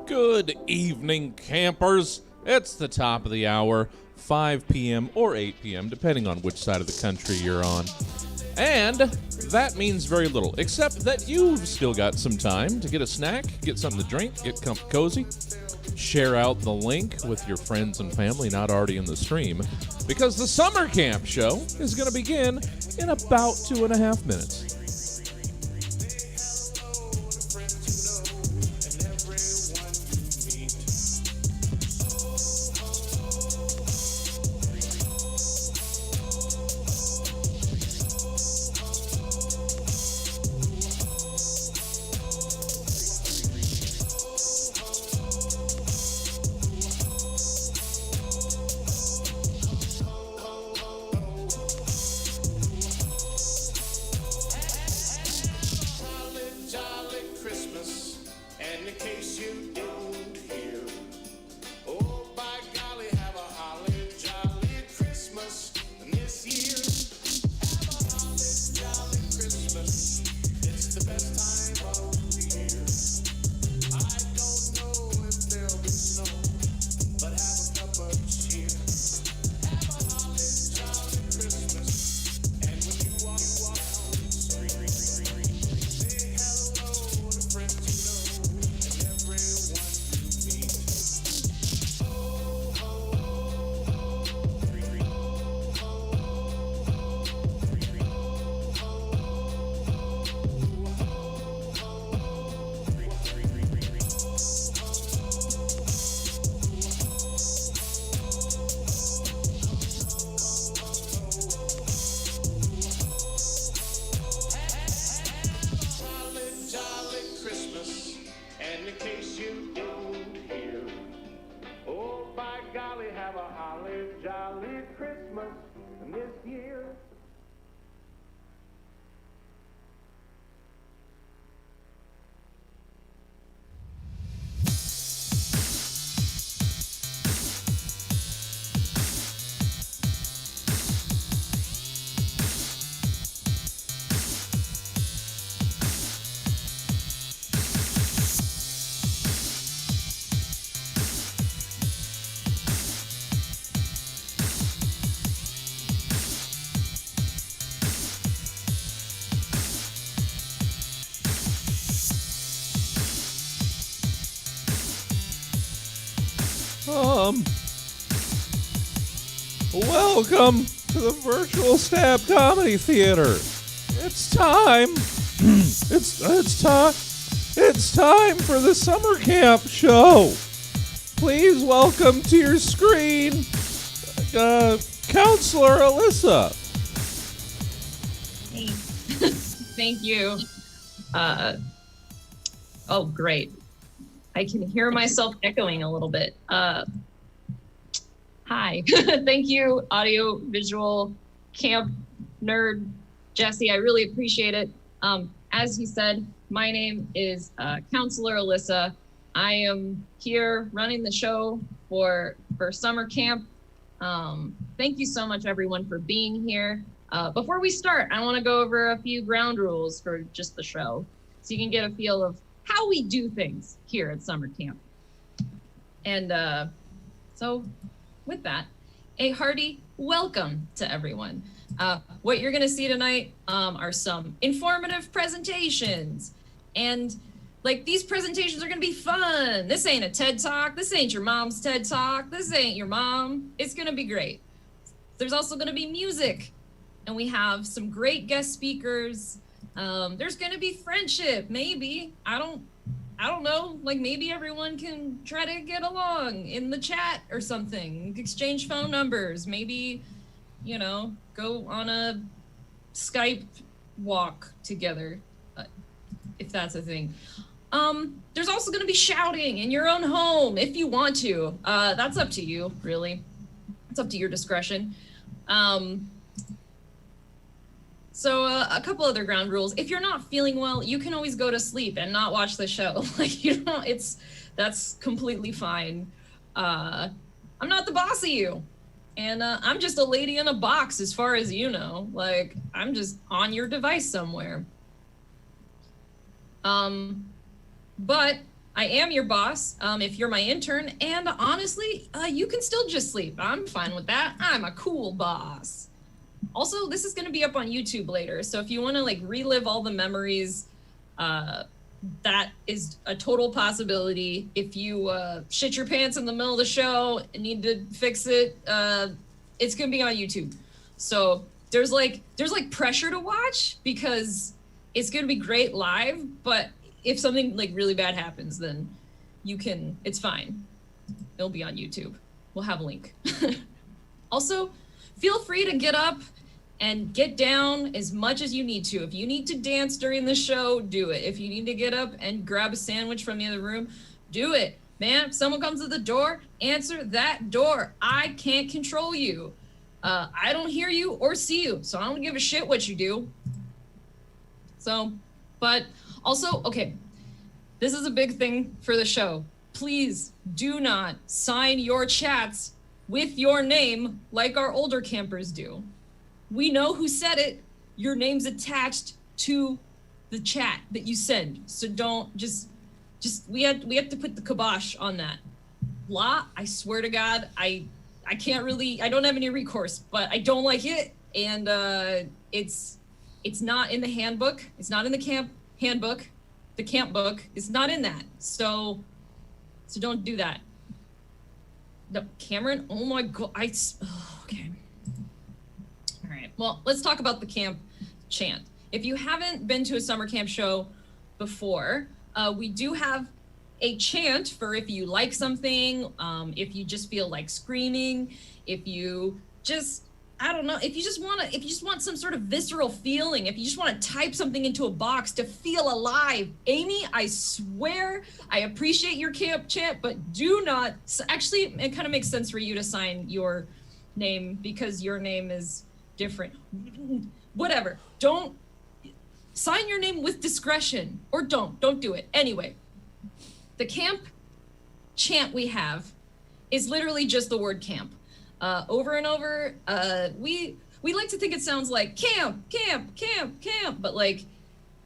Good evening, campers. It's the top of the hour, 5 p.m. or 8 p.m., depending on which side of the country you're on. And that means very little, except that you've still got some time to get a snack, get something to drink, get cozy, share out the link with your friends and family not already in the stream, because the summer camp show is going to begin in about 2.5 minutes. Welcome to the Virtual Stab Comedy Theater. It's time. It's time for the summer camp show. Please welcome to your screen, Counselor Alyssa. Hey. Thank you. Oh, great. I can hear myself echoing a little bit. Hi. Thank you, audio, visual, camp nerd, Jesse. I really appreciate it. As he said, my name is Counselor Alyssa. I am here running the show for summer camp. Thank you so much, everyone, for being here. Before we start, I want to go over a few ground rules for just the show, so you can get a feel of how we do things here at summer camp. And so with that, a hearty welcome to everyone. What you're gonna see tonight are some informative presentations. And like, these presentations are gonna be fun. This ain't a TED Talk. This ain't your mom's TED Talk. This ain't your mom. It's gonna be great. There's also gonna be music, and we have some great guest speakers. There's gonna be friendship, maybe. I don't know, like, maybe everyone can try to get along in the chat or something, exchange phone numbers, maybe, you know, go on a Skype walk together, if that's a thing. There's also going to be shouting in your own home if you want to. That's up to you, really. It's up to your discretion. So a couple other ground rules. If you're not feeling well, you can always go to sleep and not watch the show. Like, you know, that's completely fine. I'm not the boss of you. And I'm just a lady in a box as far as you know. Like, I'm just on your device somewhere. But I am your boss if you're my intern, and honestly, you can still just sleep. I'm fine with that. I'm a cool boss. Also, this is going to be up on YouTube later, so if you want to like relive all the memories, that is a total possibility. If you shit your pants in the middle of the show and need to fix it, it's going to be on YouTube. So there's like pressure to watch because it's going to be great live, but if something like really bad happens, then it's fine. It'll be on YouTube. We'll have a link. Also, feel free to get up and get down as much as you need to. If you need to dance during the show, do it. If you need to get up and grab a sandwich from the other room, do it. Man, if someone comes to the door, answer that door. I can't control you. I don't hear you or see you, so I don't give a shit what you do. So, but also, okay, this is a big thing for the show. Please do not sign your chats with your name like our older campers do. We know who said it. Your name's attached to the chat that you send. So don't we have to put the kibosh on that. Blah, I swear to God, I don't have any recourse, but I don't like it. And it's not in the handbook. It's not in the camp handbook. The camp book is not in that. So don't do that. No, Cameron, oh my God, okay. All right, well, let's talk about the camp chant. If you haven't been to a summer camp show before, we do have a chant for if you like something, if you just feel like screaming, if you just, I don't know, if you just want some sort of visceral feeling, if you just want to type something into a box to feel alive. Amy, I swear, I appreciate your camp chant, but do not, actually, it kind of makes sense for you to sign your name because your name is different. Whatever, don't, sign your name with discretion, or don't do it. Anyway, the camp chant we have is literally just the word camp. Over and over, we like to think it sounds like camp, camp, camp, camp, but like,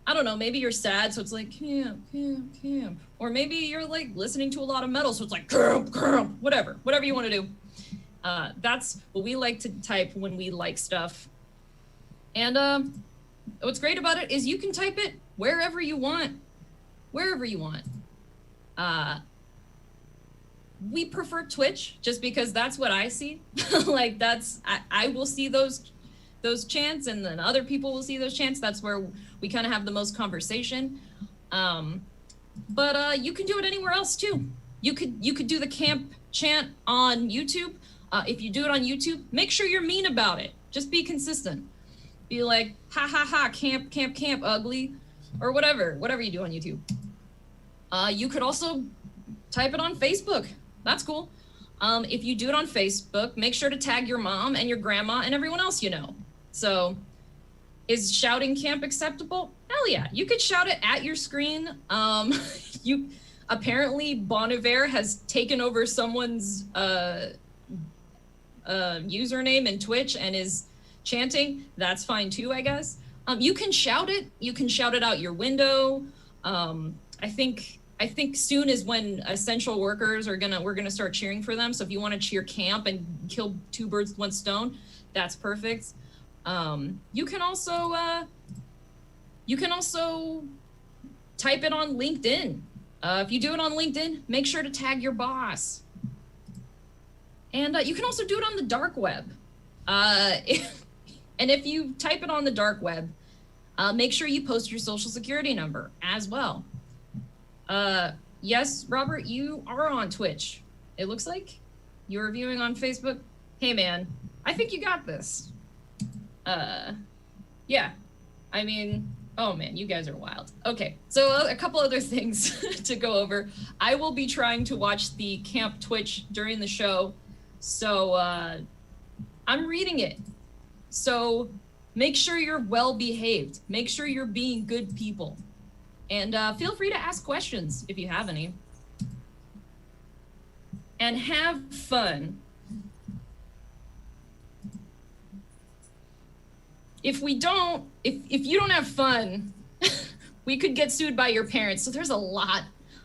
I don't know, maybe you're sad, so it's like camp, camp, camp. Or maybe you're like listening to a lot of metal, so it's like camp, camp, whatever you want to do. That's what we like to type when we like stuff. And what's great about it is you can type it wherever you want. We prefer Twitch just because that's what I see. Like I will see those chants, and then other people will see those chants. That's where we kind of have the most conversation. But you can do it anywhere else too. You could do the camp chant on YouTube. If you do it on YouTube, make sure you're mean about it. Just be consistent. Be like, ha ha ha, camp, camp, camp, ugly, or whatever you do on YouTube. You could also type it on Facebook. That's cool. If you do it on Facebook, make sure to tag your mom and your grandma and everyone else you know. So, is shouting camp acceptable? Hell yeah, you could shout it at your screen. You apparently Bon Iver has taken over someone's username in Twitch and is chanting. That's fine too, I guess. You can shout it. You can shout it out your window. I think soon is when essential workers we're gonna start cheering for them. So if you want to cheer camp and kill two birds with one stone, that's perfect. You can also type it on LinkedIn. If you do it on LinkedIn, make sure to tag your boss. And you can also do it on the dark web. And if you type it on the dark web, make sure you post your social security number as well. Yes, Robert, you are on Twitch. It looks like you're viewing on Facebook. Hey man, I think you got this. Yeah, I mean, oh man, you guys are wild. Okay, so a couple other things to go over. I will be trying to watch the camp Twitch during the show. So, I'm reading it. So make sure you're well behaved. Make sure you're being good people. And feel free to ask questions if you have any. And have fun. If you don't have fun, we could get sued by your parents. So there's a lot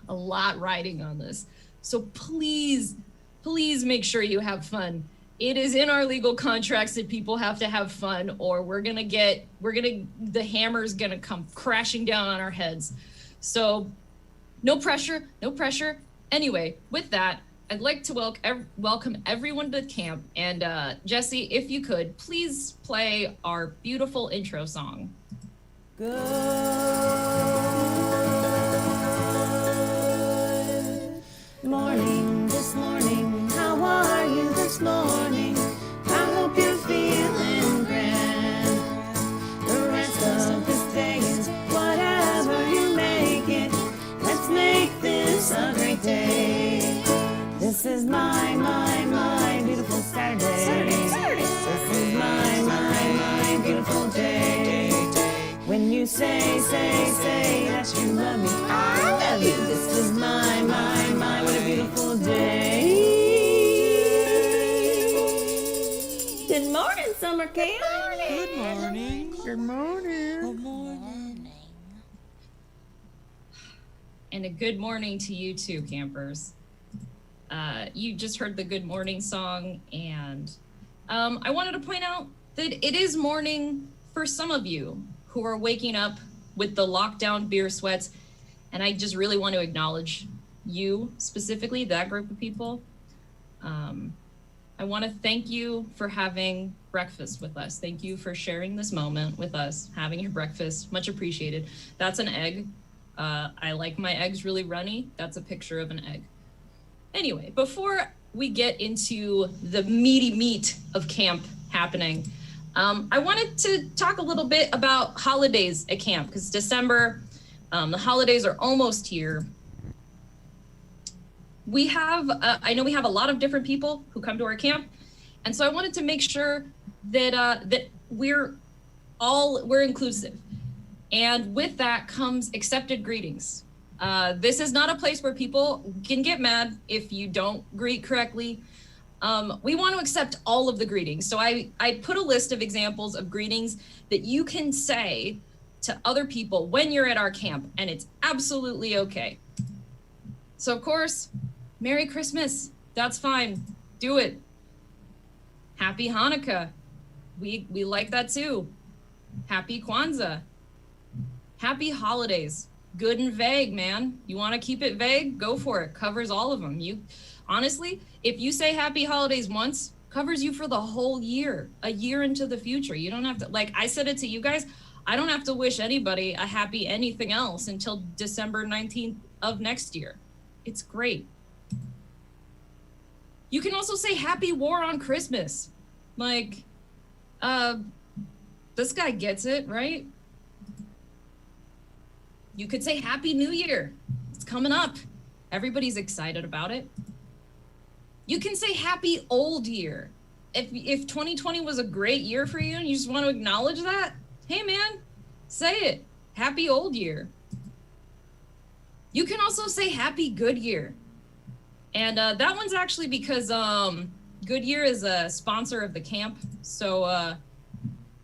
a lot riding on this. So please, please make sure you have fun. It is in our legal contracts that people have to have fun, or the hammer's gonna come crashing down on our heads. So no pressure, no pressure. Anyway, with that, I'd like to welcome everyone to camp. And Jesse, if you could, please play our beautiful intro song. Good morning this morning. How are you this morning? I hope you're feeling grand. The rest of this day is whatever you make it. Let's make this a great day. This is my beautiful Saturday. This is my beautiful day. When you say that you love me, I love you. This is my, what a beautiful day. Good morning, summer camp. Good morning. Good morning. Good morning. And a good morning to you too, campers. You just heard the good morning song, and I wanted to point out that it is morning for some of you who are waking up with the lockdown beer sweats. And I just really want to acknowledge you specifically, that group of people. I want to thank you for having breakfast with us. Thank you for sharing this moment with us, having your breakfast. Much appreciated. That's an egg. I like my eggs really runny. That's a picture of an egg. Anyway, before we get into the meaty meat of camp happening, I wanted to talk a little bit about holidays at camp, because December, the holidays are almost here. We have, I know we have a lot of different people who come to our camp, and so I wanted to make sure that that we're inclusive, and with that comes accepted greetings. This is not a place where people can get mad if you don't greet correctly. We want to accept all of the greetings. So I put a list of examples of greetings that you can say to other people when you're at our camp, and it's absolutely okay. So of course, Merry Christmas, that's fine, do it. Happy Hanukkah, we like that too. Happy Kwanzaa, happy holidays. Good and vague, man. You want to keep it vague? Go for it. Covers all of them. Honestly, if you say happy holidays once, covers you for the whole year, a year into the future. You don't have to, like I said it to you guys, I don't have to wish anybody a happy anything else until December 19th of next year. It's great. You can also say happy war on Christmas. Like, this guy gets it, right? You could say Happy New Year. It's coming up. Everybody's excited about it. You can say Happy Old Year. If 2020 was a great year for you and you just want to acknowledge that, hey man, say it. Happy Old Year. You can also say Happy Good Year. And that one's actually because Goodyear is a sponsor of the camp. So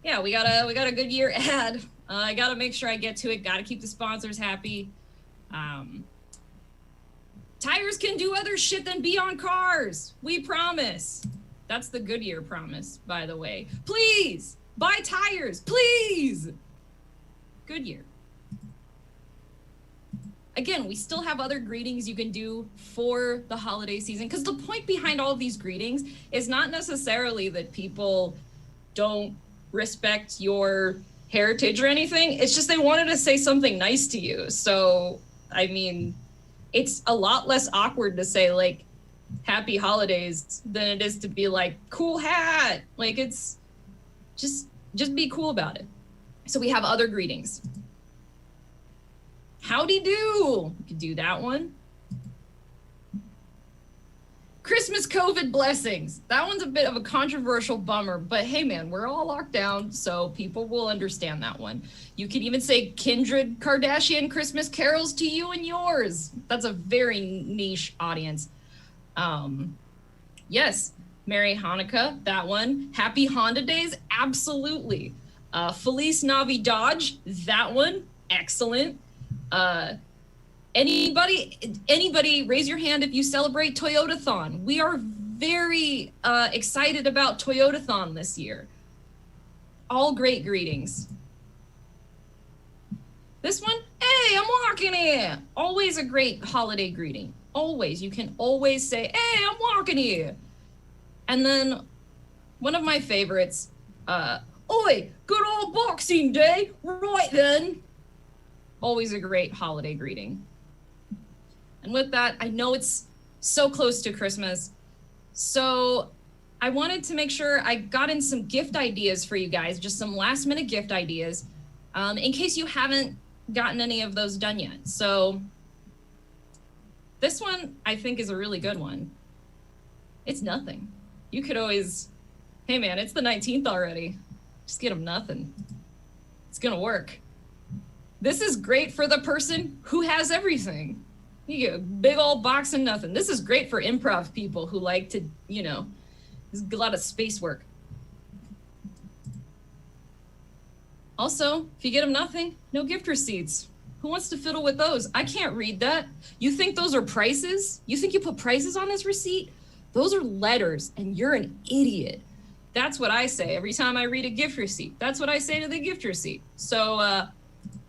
yeah, we got a Goodyear ad. I got to make sure I get to it. Got to keep the sponsors happy. Tires can do other shit than be on cars. We promise. That's the Goodyear promise, by the way. Please buy tires, please. Goodyear. Again, we still have other greetings you can do for the holiday season, because the point behind all of these greetings is not necessarily that people don't respect your heritage or anything. It's just they wanted to say something nice to you. So, I mean, it's a lot less awkward to say like happy holidays than it is to be like cool hat. Like, it's just be cool about it. So we have other greetings. Howdy do. You could do that one. Christmas COVID blessings. That one's a bit of a controversial bummer, but hey man, we're all locked down, so people will understand that one. You can even say kindred Kardashian Christmas carols to you and yours. That's a very niche audience. Yes, Merry Hanukkah, that one. Happy Honda Days, absolutely. Feliz Navidad, that one, excellent. Anybody raise your hand if you celebrate Toyotathon. We are very excited about Toyotathon this year. All great greetings. This one, hey, I'm walking here. Always a great holiday greeting. Always. You can always say, hey, I'm walking here. And then one of my favorites, oi, good old Boxing Day. Right then. Always a great holiday greeting. And with that, I know it's so close to Christmas. So I wanted to make sure I got in some gift ideas for you guys, just some last minute gift ideas, in case you haven't gotten any of those done yet. So this one I think is a really good one. It's nothing. You could always, hey man, it's the 19th already. Just get them nothing. It's gonna work. This is great for the person who has everything. You get a big old box of nothing. This is great for improv people who like to, there's a lot of space work. Also, if you get them nothing, no gift receipts. Who wants to fiddle with those? I can't read that. You think those are prices? You think you put prices on this receipt? Those are letters, and you're an idiot. That's what I say every time I read a gift receipt. That's what I say to the gift receipt. So,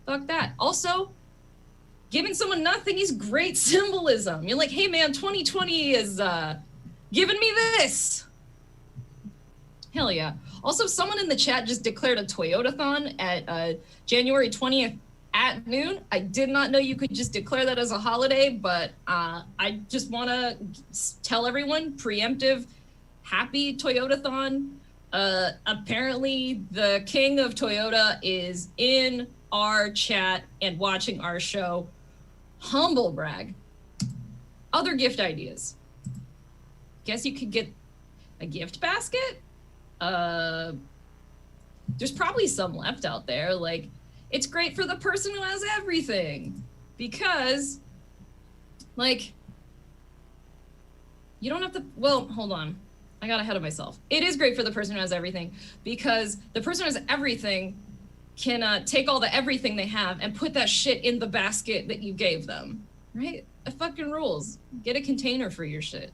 fuck that. Also, giving someone nothing is great symbolism. You're like, hey man, 2020 is giving me this. Hell yeah. Also, someone in the chat just declared a Toyotathon at January 20th at noon. I did not know you could just declare that as a holiday, but I just want to tell everyone, preemptive, happy Toyotathon. Apparently, the king of Toyota is in our chat and watching our show. Humble brag. Other gift ideas. Guess you could get a gift basket. There's probably some left out there. Like, it's great for the person who has everything, because, like, you don't have to. Well, hold on. I got ahead of myself. It is great for the person who has everything, because the person who has everything can take all the everything they have and put that shit in the basket that you gave them, right? It fucking rules. Get a container for your shit.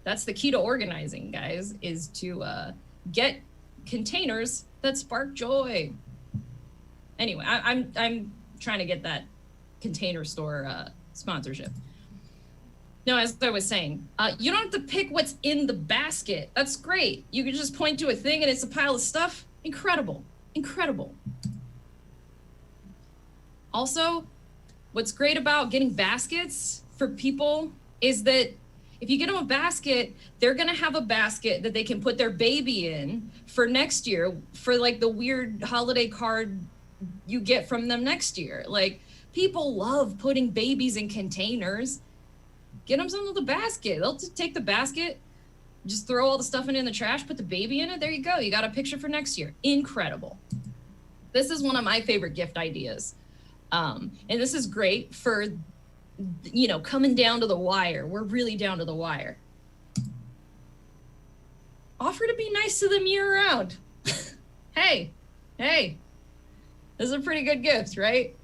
That's the key to organizing, guys, is to get containers that spark joy. Anyway, I'm trying to get that container store sponsorship. No, as I was saying, you don't have to pick what's in the basket. That's great. You can just point to a thing and it's a pile of stuff. Incredible. Incredible. Also, what's great about getting baskets for people is that if you get them a basket, they're going to have a basket that they can put their baby in for next year, for like the weird holiday card you get from them next year. Like, people love putting babies in containers. Get them some of the basket. They'll just take the basket, just throw all the stuff in the trash, put the baby in it. There you go. You got a picture for next year. Incredible. This is one of my favorite gift ideas. And this is great for, coming down to the wire. We're really down to the wire. Offer to be nice to them year round. Hey, this is a pretty good gift, right?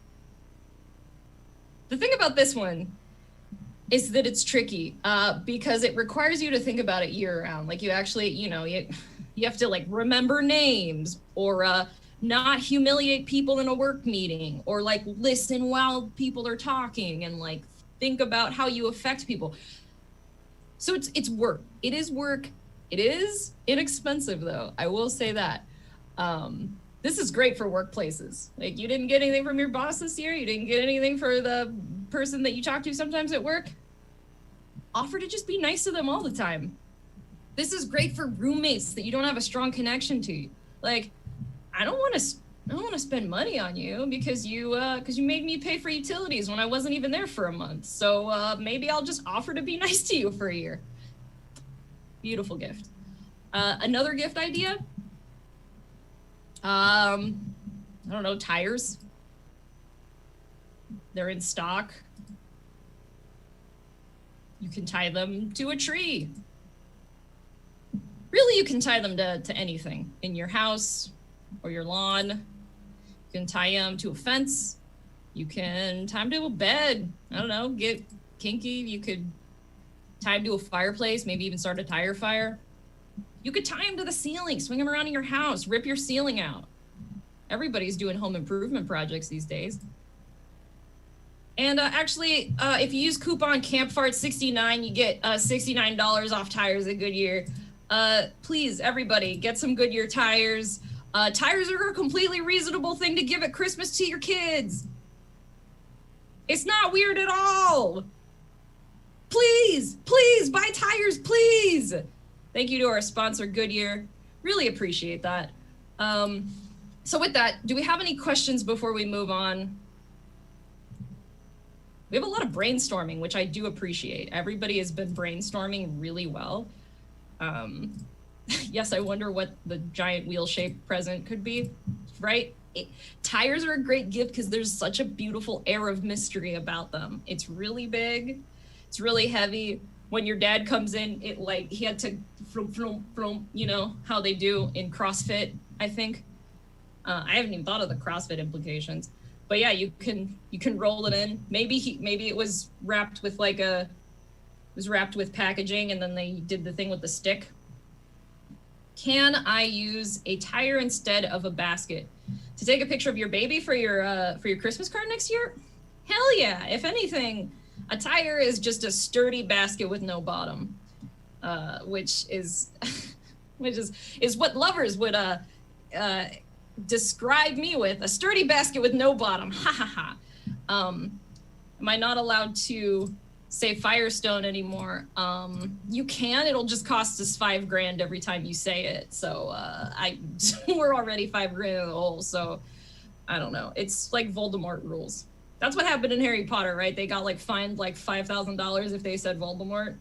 The thing about this one is that it's tricky because it requires you to think about it year round. Like, you actually, you have to like remember names, or not humiliate people in a work meeting, or like listen while people are talking, and like think about how you affect people. So it's work. It is work. It is inexpensive though. I will say that. This is great for workplaces. Like, you didn't get anything from your boss this year. You didn't get anything for the person that you talk to sometimes at work. Offer to just be nice to them all the time. This is great for roommates that you don't have a strong connection to. Like, I don't want to spend money on you because you made me pay for utilities when I wasn't even there for a month. So maybe I'll just offer to be nice to you for a year. Beautiful gift. Another gift idea. I don't know, tires. They're in stock. You can tie them to a tree. Really, you can tie them to anything in your house or your lawn. You can tie them to a fence. You can time to a bed. I don't know, get kinky. You could time to a fireplace, maybe even start a tire fire. You could tie them to the ceiling, swing them around in your house, rip your ceiling out. Everybody's doing home improvement projects these days. And actually, if you use coupon CampFart69, you get $69 off tires at Goodyear. Please, everybody, get some Goodyear tires. Tires are a completely reasonable thing to give at Christmas to your kids. It's not weird at all. Please, please, buy tires, please. Thank you to our sponsor, Goodyear. Really appreciate that. So with that, do we have any questions before we move on? We have a lot of brainstorming, which I do appreciate. Everybody has been brainstorming really well. Yes, I wonder what the giant wheel-shaped present could be, right? Tires are a great gift because there's such a beautiful air of mystery about them. It's really big. It's really heavy. When your dad comes in, he had to, you know, how they do in CrossFit, I think. I haven't even thought of the CrossFit implications. But yeah, you can roll it in. Maybe it was wrapped with packaging and then they did the thing with the stick. Can I use a tire instead of a basket to take a picture of your baby for your Christmas card next year? Hell yeah! If anything, a tire is just a sturdy basket with no bottom, which is what lovers would describe me with, a sturdy basket with no bottom. Ha ha ha. Am I not allowed to say Firestone anymore? You can. It'll just cost us $5,000 every time you say it. So we're already $5,000 in the hole. So I don't know. It's like Voldemort rules. That's what happened in Harry Potter, right? They got fined $5,000 if they said Voldemort.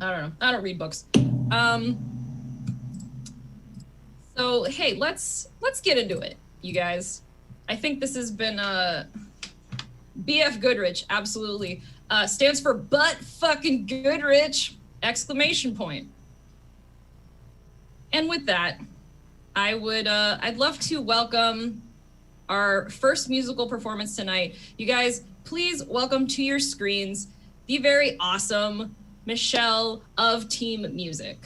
I don't know. I don't read books. So hey, let's get into it, you guys. I think this has been BF Goodrich, absolutely. Stands for Butt Fucking Goodrich! Exclamation point. And with that, I'd love to welcome our first musical performance tonight. You guys, please welcome to your screens the very awesome Michelle of Team Music.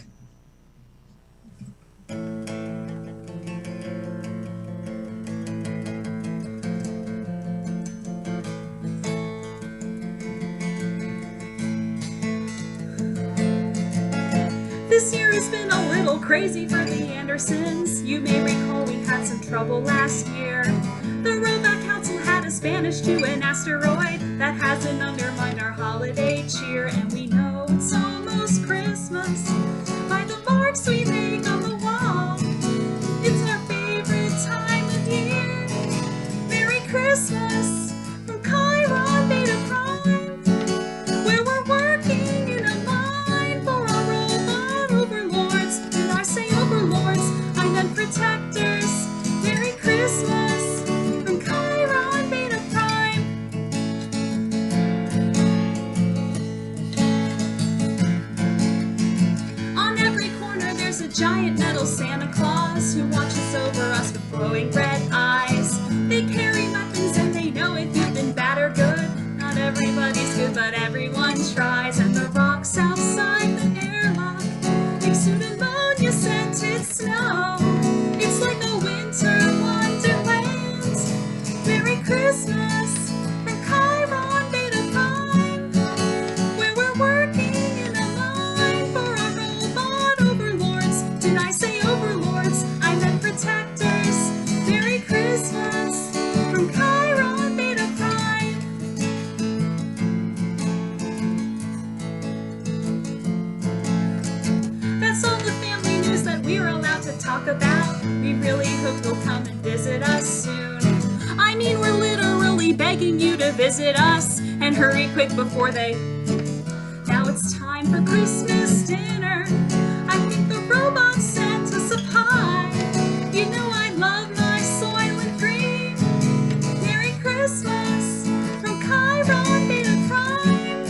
This year has been a little crazy for the Andersons. You may recall we had some trouble last year. The Robot Council had us banished to an asteroid. That hasn't undermined our holiday cheer. And we know it's almost Christmas by the marks we make on the wall. It's our favorite time of year. Merry Christmas from Chiron Beta Prime, where we're working in a mine for our robot overlords. And I say overlords, I meant protectors. Merry Christmas from Chiron Beta Prime. On every corner there's a giant metal Santa Claus who watches over us with glowing red eyes. They carry weapons and they know if you've been bad or good. Not everybody's good, but everyone tries. And the rocks outside the airlock exude ammonia-scented snow. It's like a winter wonderland. Merry Christmas from Chiron Beta Prime, where we're working in a mine for our robot overlords. Did I say overlords? I meant protectors. Merry Christmas from Chiron Beta Prime. That's all the family news that we're allowed to talk about. We really hope you'll come and visit us soon. I mean, we're literally begging you to visit us, and hurry quick before they... Now it's time for Christmas dinner. I think the robot sent us a pie. You know I love my Soylent Green. Merry Christmas from Chiron Beta Prime,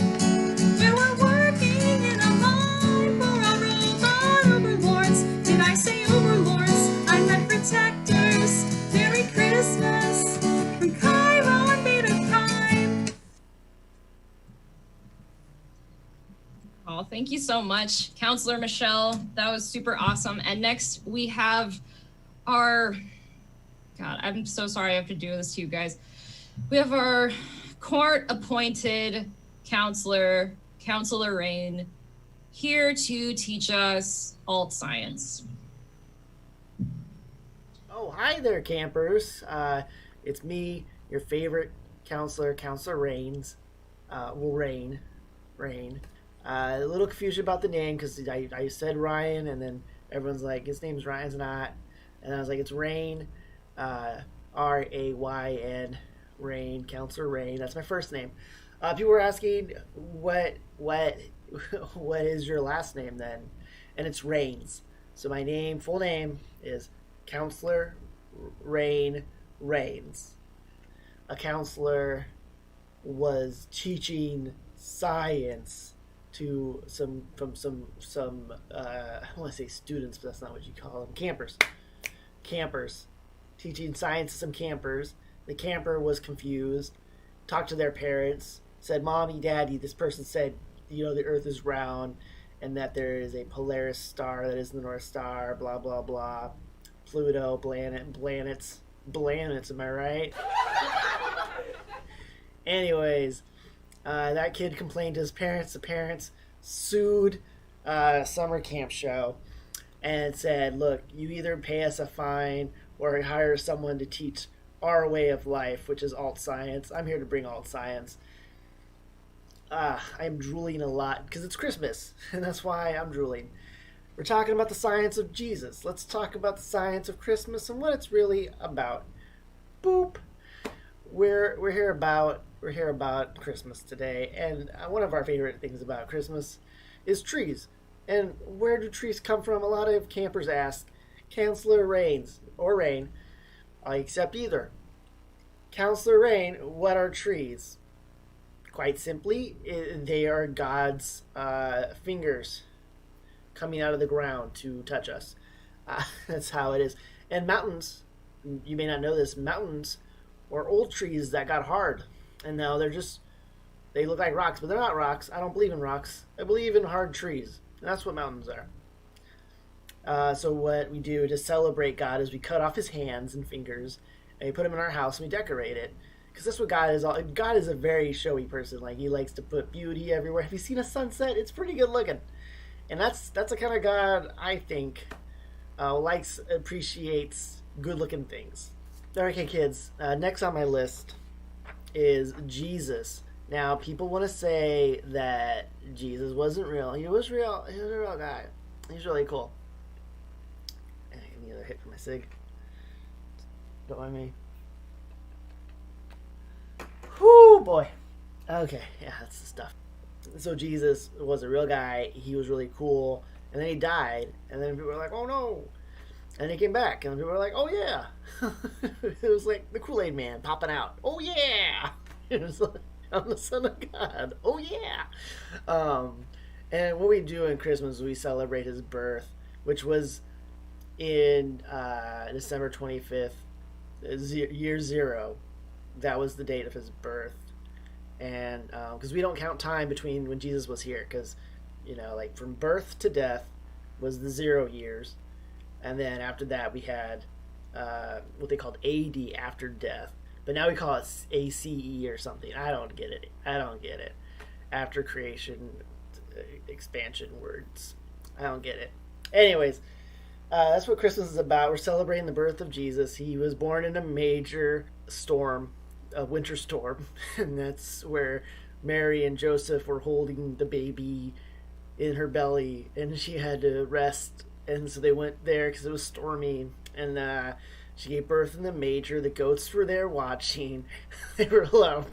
where we're working in a mine for our robot overlords. Did I say overlords? I meant protectors. Merry Thank you so much, Counselor Michelle. That was super awesome. And next we have our, God, I'm so sorry I have to do this to you guys. We have our court-appointed counselor, Counselor Rain, here to teach us alt science. Oh, hi there, campers. It's me, your favorite counselor, Counselor Rains. Rain. A little confusion about the name because I said Ryan, and then everyone's like, his name's Ryan's not. And I was like, it's Rain, R-A-Y-N, Rain, Counselor Rain. That's my first name. People were asking, what is your last name then? And it's Rains. So my full name is Counselor Rain Rains. A counselor was teaching science to some I want to say students, but that's not what you call them. Campers. Teaching science to some campers. The camper was confused, talked to their parents, said, "Mommy, Daddy, this person said, the earth is round and that there is a Polaris star that is the North Star, blah, blah, blah. Pluto, planets, am I right?" Anyways, that kid complained to his parents. The parents sued summer camp show and said, "Look, you either pay us a fine or hire someone to teach our way of life, which is alt science." I'm here to bring alt science. I'm drooling a lot because it's Christmas, and that's why I'm drooling. We're talking about the science of Jesus. Let's talk about the science of Christmas and what it's really about. Boop. We're here about Christmas today, and one of our favorite things about Christmas is trees. And where do trees come from? A lot of campers ask. Counselor Rains or Rain, I accept either. Counselor Rain, what are trees? Quite simply, they are God's fingers coming out of the ground to touch us. That's how it is. And mountains, you may not know this, mountains are old trees that got hard. And now they look like rocks, but they're not rocks. I don't believe in rocks. I believe in hard trees. And that's what mountains are. So what we do to celebrate God is we cut off his hands and fingers, and we put him in our house and we decorate it. Because that's what God is. God is a very showy person. Like, he likes to put beauty everywhere. Have you seen a sunset? It's pretty good looking. And that's the kind of God I think appreciates good looking things. Okay, kids. Next on my list is Jesus. Now, people want to say that Jesus wasn't real. He was real. He was a real guy. He's really cool. And I give me another hit for my cig. Don't mind me. Whoo, boy. Okay, yeah, that's the stuff. So Jesus was a real guy. He was really cool. And then he died. And then people were like, "Oh, no." And he came back. And then people were like, "Oh, yeah." It was like the Kool-Aid Man popping out. "Oh, yeah." It was like, "I'm the Son of God." "Oh, yeah." And what we do in Christmas is we celebrate his birth, which was in December 25th, year zero. That was the date of his birth. And because we don't count time between when Jesus was here, because, like from birth to death was the 0 years. And then after that we had what they called AD, after death. But now we call it ACE or something. I don't get it. After creation, expansion words. I don't get it. Anyways, that's what Christmas is about. We're celebrating the birth of Jesus. He was born in a major storm, a winter storm. And that's where Mary and Joseph were holding the baby in her belly. And she had to rest. And so they went there because it was stormy. And she gave birth in the manger. The goats were there watching. They were loud.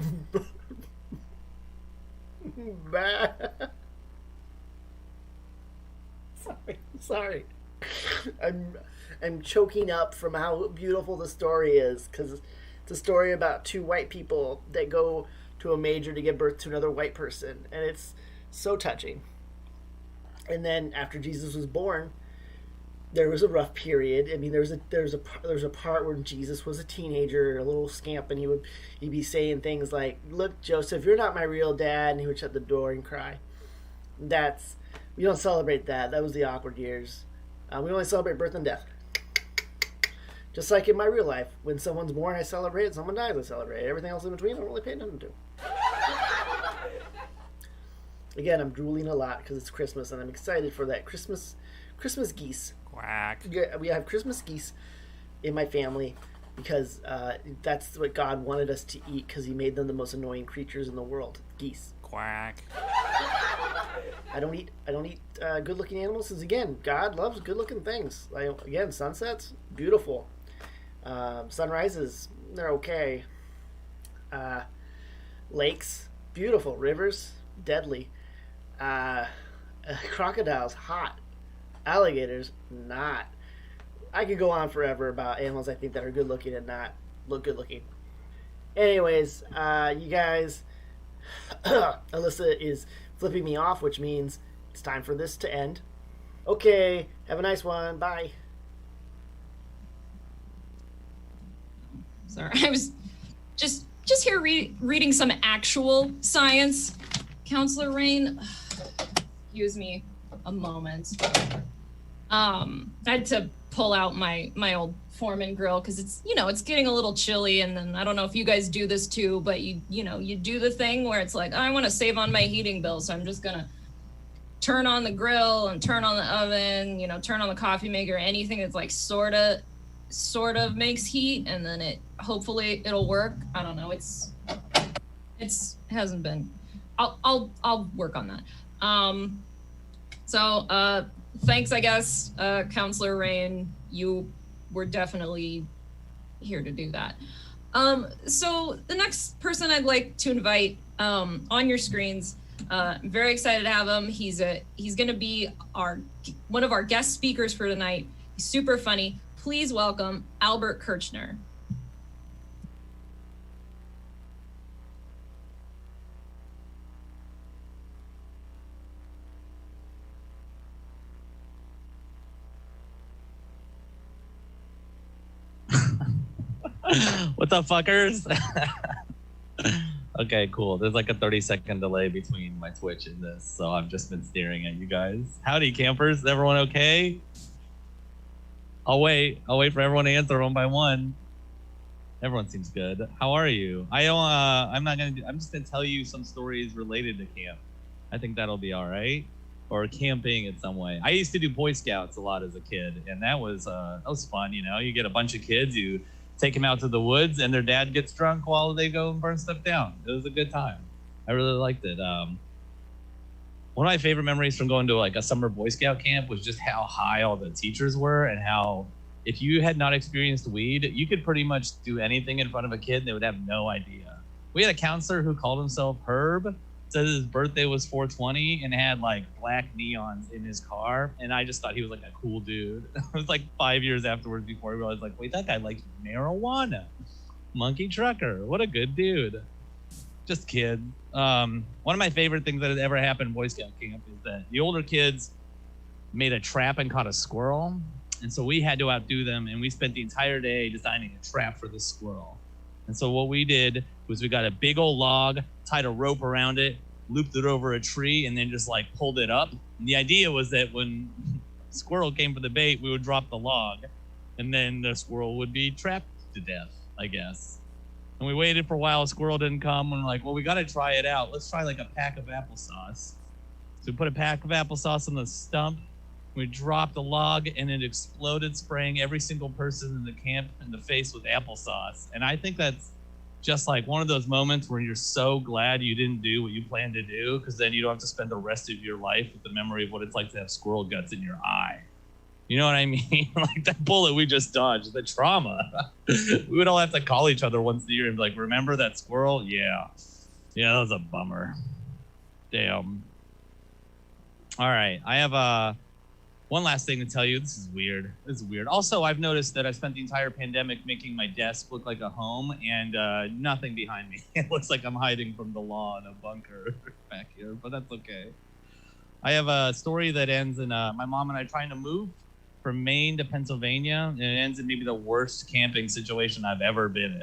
Sorry. I'm choking up from how beautiful the story is, because it's a story about two white people that go to a manger to give birth to another white person, and it's so touching. And then after Jesus was born, there was a rough period. I mean, there's a part where Jesus was a teenager, a little scamp, and he'd be saying things like, "Look, Joseph, you're not my real dad," and he would shut the door and cry. That's We don't celebrate that. That was the awkward years. We only celebrate birth and death. Just like in my real life, when someone's born, I celebrate it. Someone dies, I celebrate it. Everything else in between, I don't really pay attention to. Again, I'm drooling a lot because it's Christmas, and I'm excited for that Christmas geese. Quack. Yeah, we have Christmas geese in my family because that's what God wanted us to eat because He made them the most annoying creatures in the world. Geese. Quack. I don't eat good-looking animals because again, God loves good-looking things. Again, sunsets, beautiful. Sunrises, they're okay. Lakes, beautiful. Rivers, deadly. Crocodiles, hot. Alligators, not. I could go on forever about animals I think that are good looking and not look good looking. Anyways, you guys, Alyssa is flipping me off, which means it's time for this to end. Okay, have a nice one. Bye. Sorry, I was just here reading some actual science. Counselor Rain, excuse me a moment. I had to pull out my old Foreman grill because it's getting a little chilly, and then I don't know if you guys do this too, but you do the thing where it's like, I want to save on my heating bill, so I'm just gonna turn on the grill and turn on the oven, turn on the coffee maker, anything that's like sort of makes heat, and then hopefully it'll work. I don't know. It's hasn't been. I'll work on that. So thanks, I guess, Counselor Rain. You were definitely here to do that. So the next person I'd like to invite on your screens, I'm very excited to have him. He's going to be one of our guest speakers for tonight. He's super funny. Please welcome Albert Kirchner. What's up, fuckers? Okay, cool. There's like a 30-second delay between my Twitch and this, so I've just been staring at you guys. Howdy, campers. Is everyone okay? I'll wait for everyone to answer one by one. Everyone seems good. How are you? I'm just gonna tell you some stories related to camp. I think that'll be all right. Or camping in some way. I used to do Boy Scouts a lot as a kid, and that was fun. You get a bunch of kids, you take them out to the woods, and their dad gets drunk while they go and burn stuff down. It was a good time. I really liked it. One of my favorite memories from going to like a summer Boy Scout camp was just how high all the teachers were, and how if you had not experienced weed, you could pretty much do anything in front of a kid and they would have no idea. We had a counselor who called himself Herb, said his birthday was 420, and had like black neons in his car, and I just thought he was like a cool dude. It was like 5 years afterwards before I realized, like, wait, that guy likes marijuana. Monkey trucker, what a good dude. Just kid. One of my favorite things that has ever happened in Boy Scout camp is that the older kids made a trap and caught a squirrel, and so we had to outdo them, and we spent the entire day designing a trap for the squirrel. And so what we did was we got a big old log, tied a rope around it, looped it over a tree, and then just like pulled it up. And the idea was that when squirrel came for the bait, we would drop the log, and then the squirrel would be trapped to death, I guess. And we waited for a while, squirrel didn't come, and we're like, well, we got to try it out. Let's try like a pack of applesauce. So we put a pack of applesauce on the stump, we dropped the log, and it exploded, spraying every single person in the camp in the face with applesauce. And I think that's just like one of those moments where you're so glad you didn't do what you planned to do, because then you don't have to spend the rest of your life with the memory of what it's like to have squirrel guts in your eye. You know what I mean? Like that bullet we just dodged, the trauma. We would all have to call each other once a year and be like, remember that squirrel? Yeah, that was a bummer. Damn. All right, I have one last thing to tell you. This is weird. Also, I've noticed that I spent the entire pandemic making my desk look like a home, and nothing behind me. It looks like I'm hiding from the law in a bunker back here, but that's okay. I have a story that ends in my mom and I trying to move from Maine to Pennsylvania, and it ends in maybe the worst camping situation I've ever been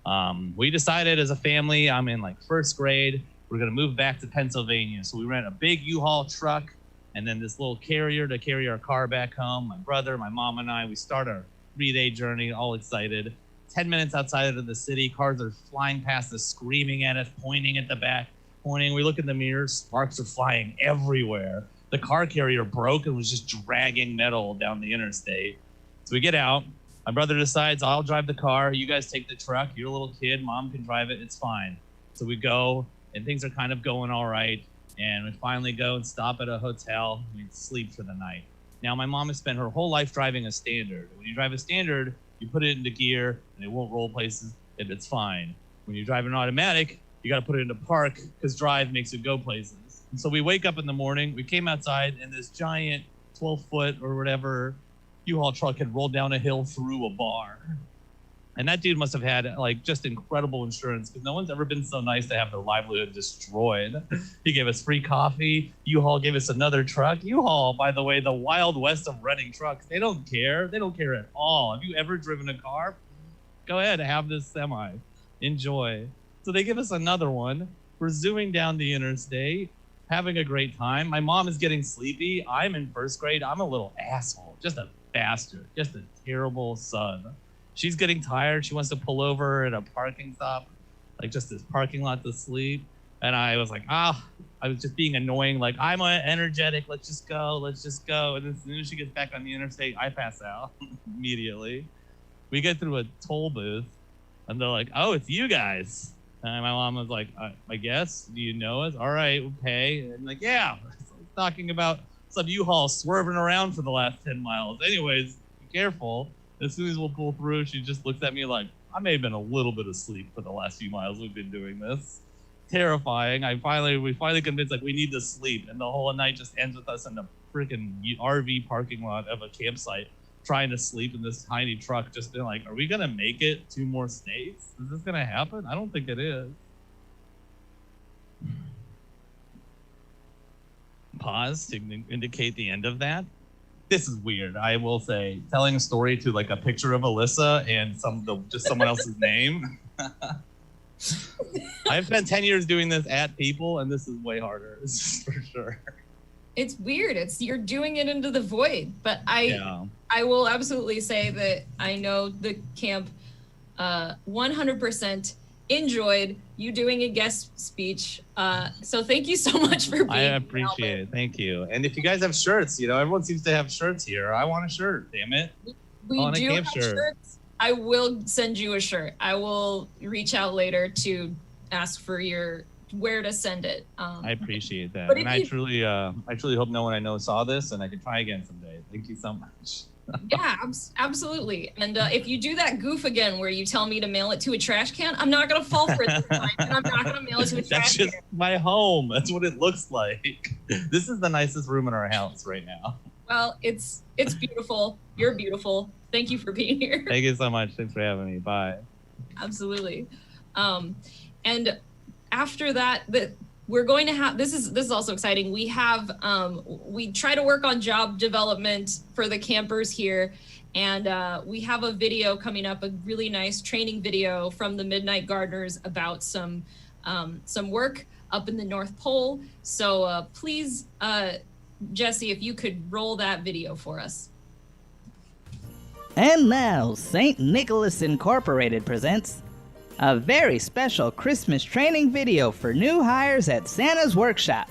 in. We decided as a family, I'm in like first grade, we're gonna move back to Pennsylvania. So we rent a big U-Haul truck, and then this little carrier to carry our car back home. My brother, my mom, and I, we start our 3-day journey, all excited. 10 minutes outside of the city, cars are flying past us, screaming at us, pointing at the back, pointing. We look in the mirrors, sparks are flying everywhere. The car carrier broke and was just dragging metal down the interstate. So we get out. My brother decides, I'll drive the car. You guys take the truck. You're a little kid. Mom can drive it. It's fine. So we go, and things are kind of going all right. And we finally go and stop at a hotel. We sleep for the night. Now, my mom has spent her whole life driving a Standard. When you drive a Standard, you put it into gear, and it won't roll places, and it's fine. When you drive an automatic, you got to put it into park, because drive makes it go places. And so we wake up in the morning, we came outside, and this giant 12-foot or whatever U-Haul truck had rolled down a hill through a bar. And that dude must have had like just incredible insurance, because no one's ever been so nice to have their livelihood destroyed. He gave us free coffee. U-Haul gave us another truck. U-Haul, by the way, the Wild West of renting trucks. They don't care. They don't care at all. Have you ever driven a car? Go ahead, have this semi. Enjoy. So they give us another one. We're zooming down the interstate, having a great time. My mom is getting sleepy. I'm in first grade. I'm a little asshole, just a bastard, just a terrible son. She's getting tired. She wants to pull over at a parking stop, like just this parking lot to sleep. And I was like, I was just being annoying. Like, I'm energetic. Let's just go. Let's just go. And as soon as she gets back on the interstate, I pass out immediately. We get through a toll booth, and they're like, oh, it's you guys. And my mom was like, I guess, do you know us? All right, we'll pay. And I'm like, yeah. So talking about some U-Haul swerving around for the last 10 miles. Anyways, be careful. As soon as we'll pull through, she just looks at me like, I may have been a little bit asleep for the last few miles we've been doing this. Terrifying. We finally convinced, like, we need to sleep. And the whole night just ends with us in a freaking RV parking lot of a campsite, trying to sleep in this tiny truck, just being like, are we going to make it 2 more states? Is this going to happen? I don't think it is. Pause to indicate the end of that. This is weird. I will say, telling a story to like a picture of Alyssa and just someone else's name. I've spent 10 years doing this at people, and this is way harder. This is for sure. It's weird. You're doing it into the void. But I will absolutely say that I know the camp 100% enjoyed you doing a guest speech. So thank you so much for being I appreciate it. Thank you. And if you guys have shirts, everyone seems to have shirts here. I want a shirt, damn it. We do have shirts. I will send you a shirt. I will reach out later to ask for where to send it. I appreciate that. And I truly hope no one I know saw this, and I can try again someday. Thank you so much. Yeah, absolutely. And if you do that goof again where you tell me to mail it to a trash can, I'm not going to fall for it this time, and I'm not going to mail it to a trash can. That's just my home. That's what it looks like. This is the nicest room in our house right now. Well, it's beautiful. You're beautiful. Thank you for being here. Thank you so much. Thanks for having me. Bye. Absolutely. And after that, we're going to have, this is also exciting. We have, we try to work on job development for the campers here. And we have a video coming up, a really nice training video from the Midnight Gardeners about some work up in the North Pole. So please, Jesse, if you could roll that video for us. And now, St. Nicholas Incorporated presents a very special Christmas training video for new hires at Santa's Workshop.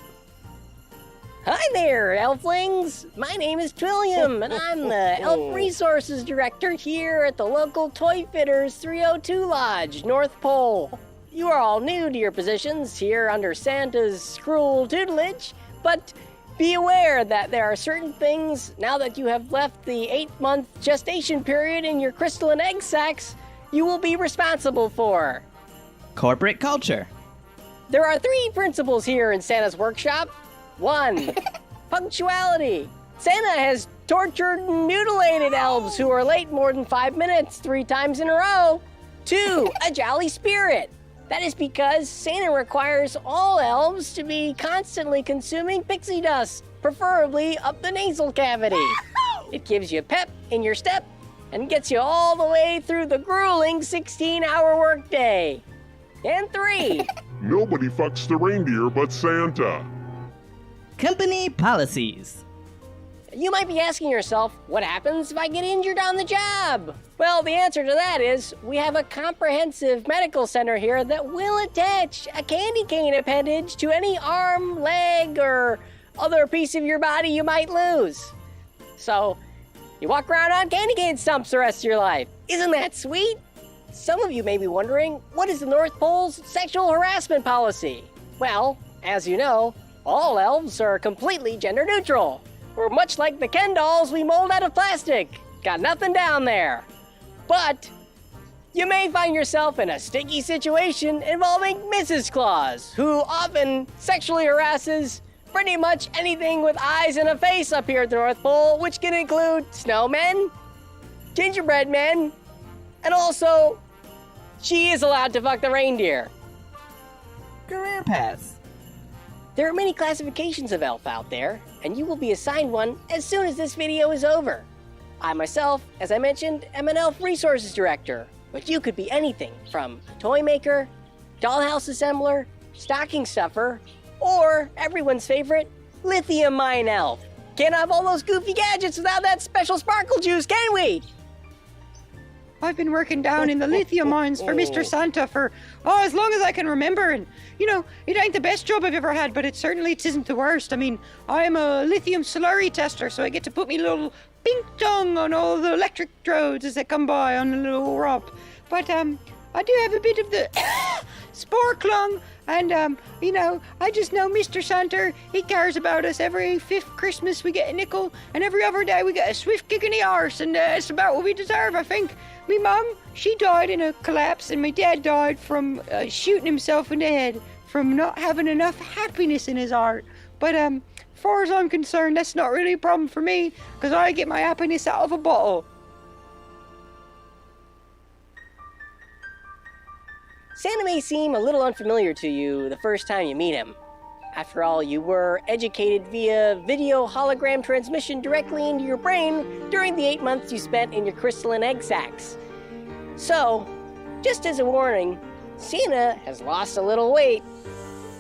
Hi there, Elflings! My name is Twilliam, and I'm the Elf Resources Director here at the local Toy Fitters 302 Lodge, North Pole. You are all new to your positions here under Santa's cruel tutelage, but be aware that there are certain things, now that you have left the 8-month gestation period in your crystalline egg sacs, you will be responsible for. Corporate culture. There are 3 principles here in Santa's workshop. 1. Punctuality. Santa has tortured and mutilated elves who are late more than 5 minutes 3 times in a row. 2. A jolly spirit. That is because Santa requires all elves to be constantly consuming pixie dust, preferably up the nasal cavity. It gives you pep in your step and gets you all the way through the grueling 16-hour workday. And 3. Nobody fucks the reindeer but Santa. company policies. You might be asking yourself, what happens if I get injured on the job? Well, the answer to that is we have a comprehensive medical center here that will attach a candy cane appendage to any arm, leg, or other piece of your body you might lose. So, you walk around on candy cane stumps the rest of your life. Isn't that sweet? Some of you may be wondering, what is the North Pole's sexual harassment policy? Well, as you know, all elves are completely gender neutral. We're much like the Ken dolls we mold out of plastic. Got nothing down there. But you may find yourself in a sticky situation involving Mrs. Claus, who often sexually harasses pretty much anything with eyes and a face up here at the North Pole, which can include snowmen, gingerbread men, and also, she is allowed to fuck the reindeer. Career paths. There are many classifications of elf out there, and you will be assigned one as soon as this video is over. I myself, as I mentioned, am an elf resources director, but you could be anything from a toy maker, dollhouse assembler, stocking stuffer, or everyone's favorite, lithium mine elf. Can't have all those goofy gadgets without that special sparkle juice, can we? I've been working down in the lithium mines for Mr. Santa for, as long as I can remember. And, it ain't the best job I've ever had, but it certainly isn't the worst. I mean, I'm a lithium slurry tester, so I get to put me little pink tongue on all the electrodes as they come by on the little romp. But, I do have a bit of the spork lung, and, I just know Mr. Santa, he cares about us. Every 5th Christmas we get a nickel, and every other day we get a swift kick in the arse, and it's about what we deserve, I think. Me mum, she died in a collapse, and my dad died from shooting himself in the head from not having enough happiness in his heart. But, as far as I'm concerned, that's not really a problem for me, because I get my happiness out of a bottle. Santa may seem a little unfamiliar to you the first time you meet him. After all, you were educated via video hologram transmission directly into your brain during the 8 months you spent in your crystalline egg sacs. So, just as a warning, Santa has lost a little weight.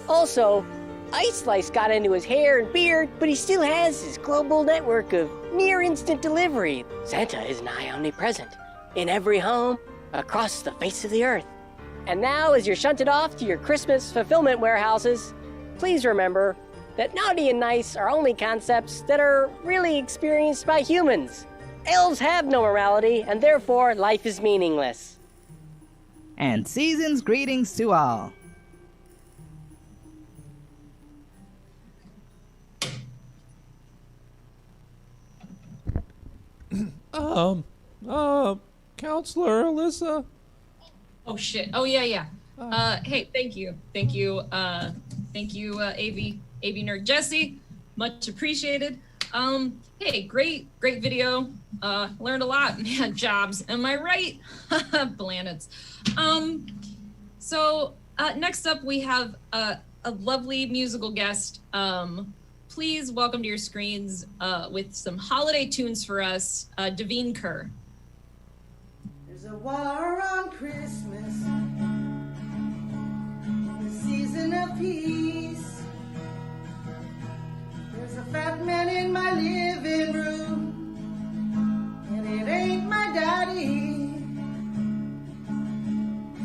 Also, Ice Slice got into his hair and beard, but he still has his global network of near-instant delivery. Santa is nigh omnipresent in every home across the face of the earth. And now, as you're shunted off to your Christmas fulfillment warehouses, please remember that naughty and nice are only concepts that are really experienced by humans. Elves have no morality, and therefore life is meaningless. And season's greetings to all. Counselor Alyssa. Oh shit. Oh yeah. Hey, thank you, AV Nerd Jesse. Much appreciated. Hey, great video. Learned a lot, man. Jobs, am I right? Planets. So next up we have a lovely musical guest. Please welcome to your screens with some holiday tunes for us, Devine Kerr. There's a war on Christmas, the season of peace. There's a fat man in my living room, and it ain't my daddy.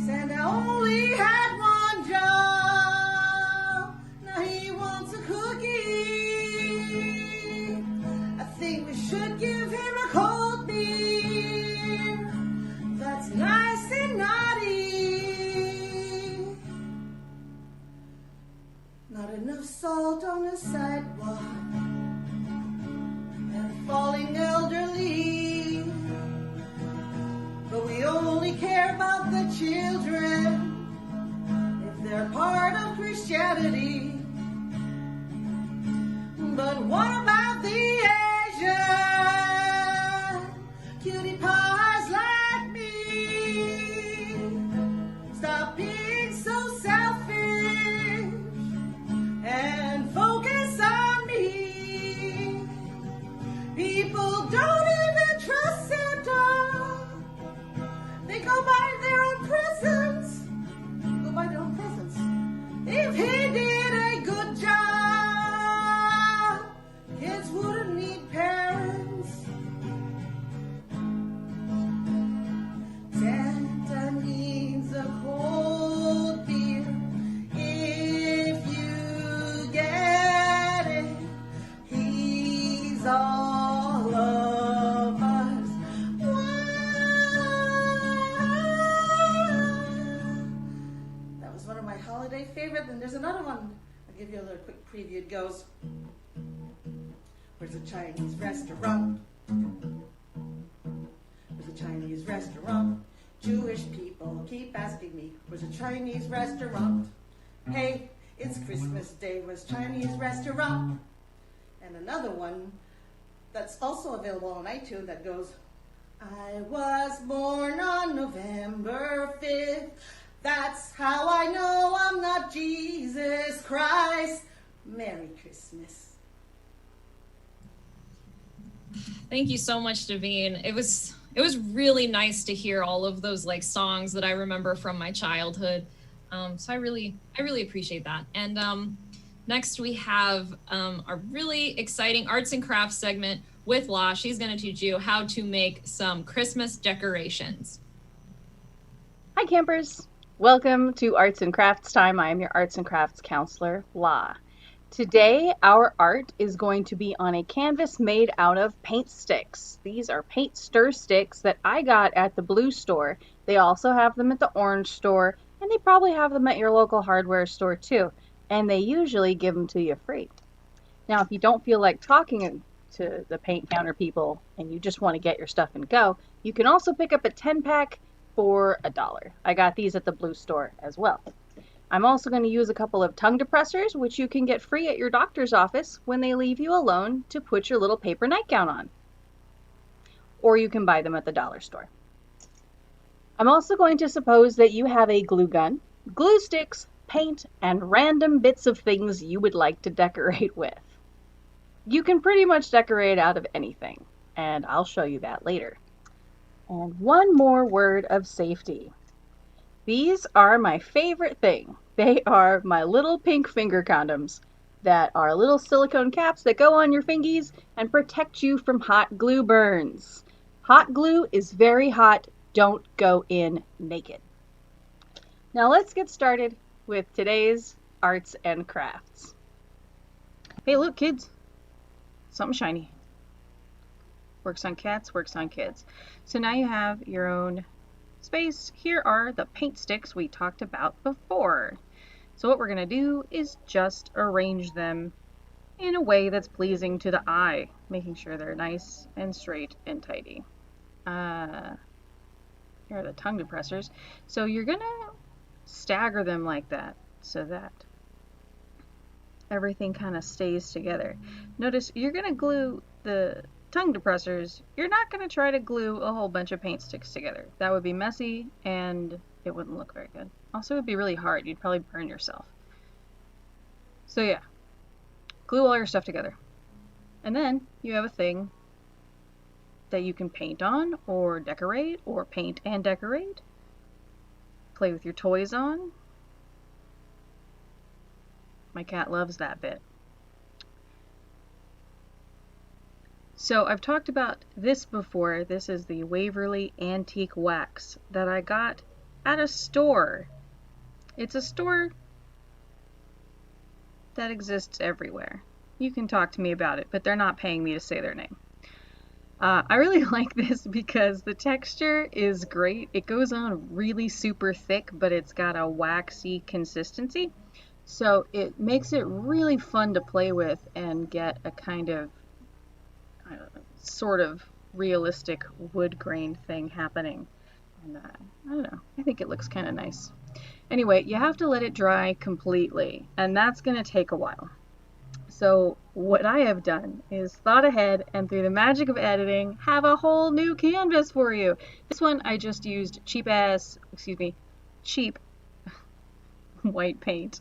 Santa only had one job, now he wants a cookie. I think we should give him a cold beer. That's nice and naughty. Not enough salt on the sidewalk, and falling elderly. But we only care about the children if they're part of Christianity. But what about the Asian cutie pies like me? Stop being so selfish and focus on me. People don't even trust Santa. They go buy their own presents. If he did a good job, give you a little quick preview. It goes, where's a Chinese restaurant? Where's a Chinese restaurant? Jewish people keep asking me, where's a Chinese restaurant? Hey, it's Christmas Day, where's Chinese restaurant? And another one that's also available on iTunes that goes, I was born on November 5th. That's how I know I'm not Jesus Christ. Merry Christmas. Thank you so much, Davine. It was really nice to hear all of those like songs that I remember from my childhood. So I really appreciate that. And next we have a really exciting arts and crafts segment with La. She's going to teach you how to make some Christmas decorations. Hi campers, welcome to Arts and Crafts time. I am your Arts and Crafts counselor, La. Today our art is going to be on a canvas made out of paint sticks. These are paint stir sticks that I got at the blue store. They also have them at the orange store, and they probably have them at your local hardware store too. And they usually give them to you free. Now if you don't feel like talking to the paint counter people and you just want to get your stuff and go, you can also pick up a 10-pack for $1. I got these at the blue store as well. I'm also going to use a couple of tongue depressors, which you can get free at your doctor's office when they leave you alone to put your little paper nightgown on. Or you can buy them at the dollar store. I'm also going to suppose that you have a glue gun, glue sticks, paint, and random bits of things you would like to decorate with. You can pretty much decorate out of anything, and I'll show you that later. And one more word of safety. These are my favorite thing. They are my little pink finger condoms that are little silicone caps that go on your fingies and protect you from hot glue burns. Hot glue is very hot. Don't go in naked. Now let's get started with today's arts and crafts. Hey, look kids. Something shiny. Works on cats, works on kids. So now you have your own space. Here are the paint sticks we talked about before. So what we're going to do is just arrange them in a way that's pleasing to the eye, making sure they're nice and straight and tidy. Here are the tongue depressors. So you're going to stagger them like that so that everything kind of stays together. Notice you're going to glue the tongue depressors. You're not going to try to glue a whole bunch of paint sticks together. That would be messy and it wouldn't look very good. Also, it would be really hard. You'd probably burn yourself. So yeah, glue all your stuff together. And then you have a thing that you can paint on or decorate, or paint and decorate. Play with your toys on. My cat loves that bit. So I've talked about this before. This is the Waverly Antique Wax that I got at a store. It's a store that exists everywhere. You can talk to me about it, but they're not paying me to say their name. I really like this because the texture is great. It goes on really super thick, but it's got a waxy consistency. So it makes it really fun to play with and get a kind of sort of realistic wood grain thing happening. And I don't know, I think it looks kind of nice. Anyway, you have to let it dry completely, and that's going to take a while. So what I have done is thought ahead and through the magic of editing have a whole new canvas for you. This one I just used cheap white paint.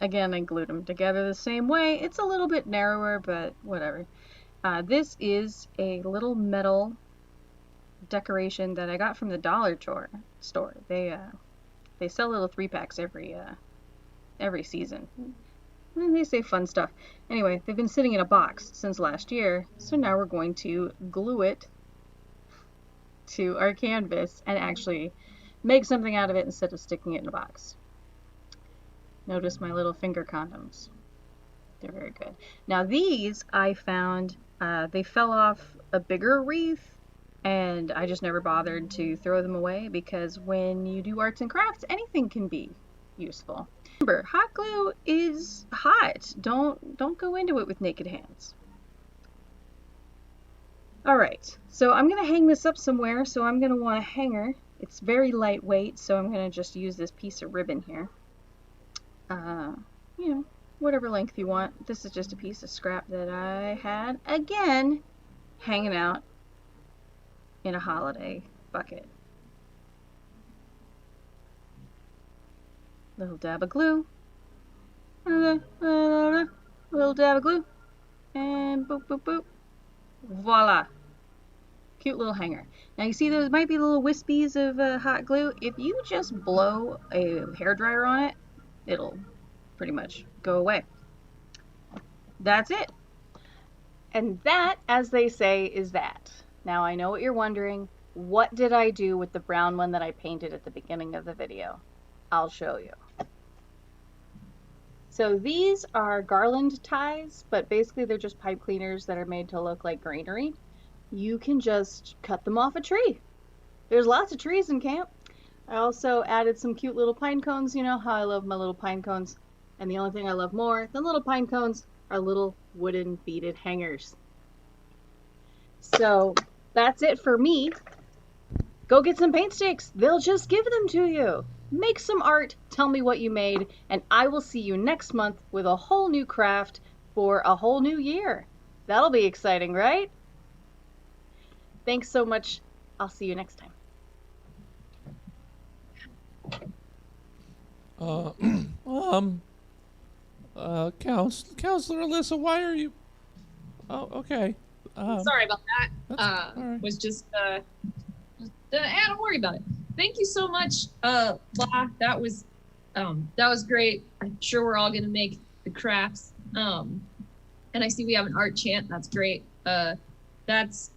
Again, I glued them together the same way. It's a little bit narrower, but whatever. This is a little metal decoration that I got from the dollar store. They sell little 3-packs every season. And they say fun stuff. Anyway, they've been sitting in a box since last year, so now we're going to glue it to our canvas and actually make something out of it instead of sticking it in a box. Notice my little finger condoms. They're very good. Now these I found, they fell off a bigger wreath, and I just never bothered to throw them away because when you do arts and crafts, anything can be useful. Remember, hot glue is hot. Don't go into it with naked hands. All right, so I'm gonna hang this up somewhere, so I'm gonna want a hanger. It's very lightweight, so I'm gonna just use this piece of ribbon here. You know, whatever length you want. This is just a piece of scrap that I had, again, hanging out in a holiday bucket. Little dab of glue. Little dab of glue. And boop, boop, boop. Voila. Cute little hanger. Now you see those might be little wispies of hot glue. If you just blow a hairdryer on it, it'll pretty much go away. That's it. And that, as they say, is that. Now I know what you're wondering. What did I do with the brown one that I painted at the beginning of the video? I'll show you. So these are garland ties, but basically they're just pipe cleaners that are made to look like greenery. You can just cut them off a tree. There's lots of trees in camp. I also added some cute little pine cones. You know how I love my little pine cones. And the only thing I love more than little pine cones are little wooden beaded hangers. So that's it for me. Go get some paint sticks. They'll just give them to you. Make some art, tell me what you made, and I will see you next month with a whole new craft for a whole new year. That'll be exciting, right? Thanks so much. I'll see you next time. Counselor Alyssa, why are you? Oh, okay. Sorry about that. All right. Was just don't worry about it. Thank you so much, La. That was great. I'm sure we're all gonna make the crafts. And I see we have an art chant. That's great. That's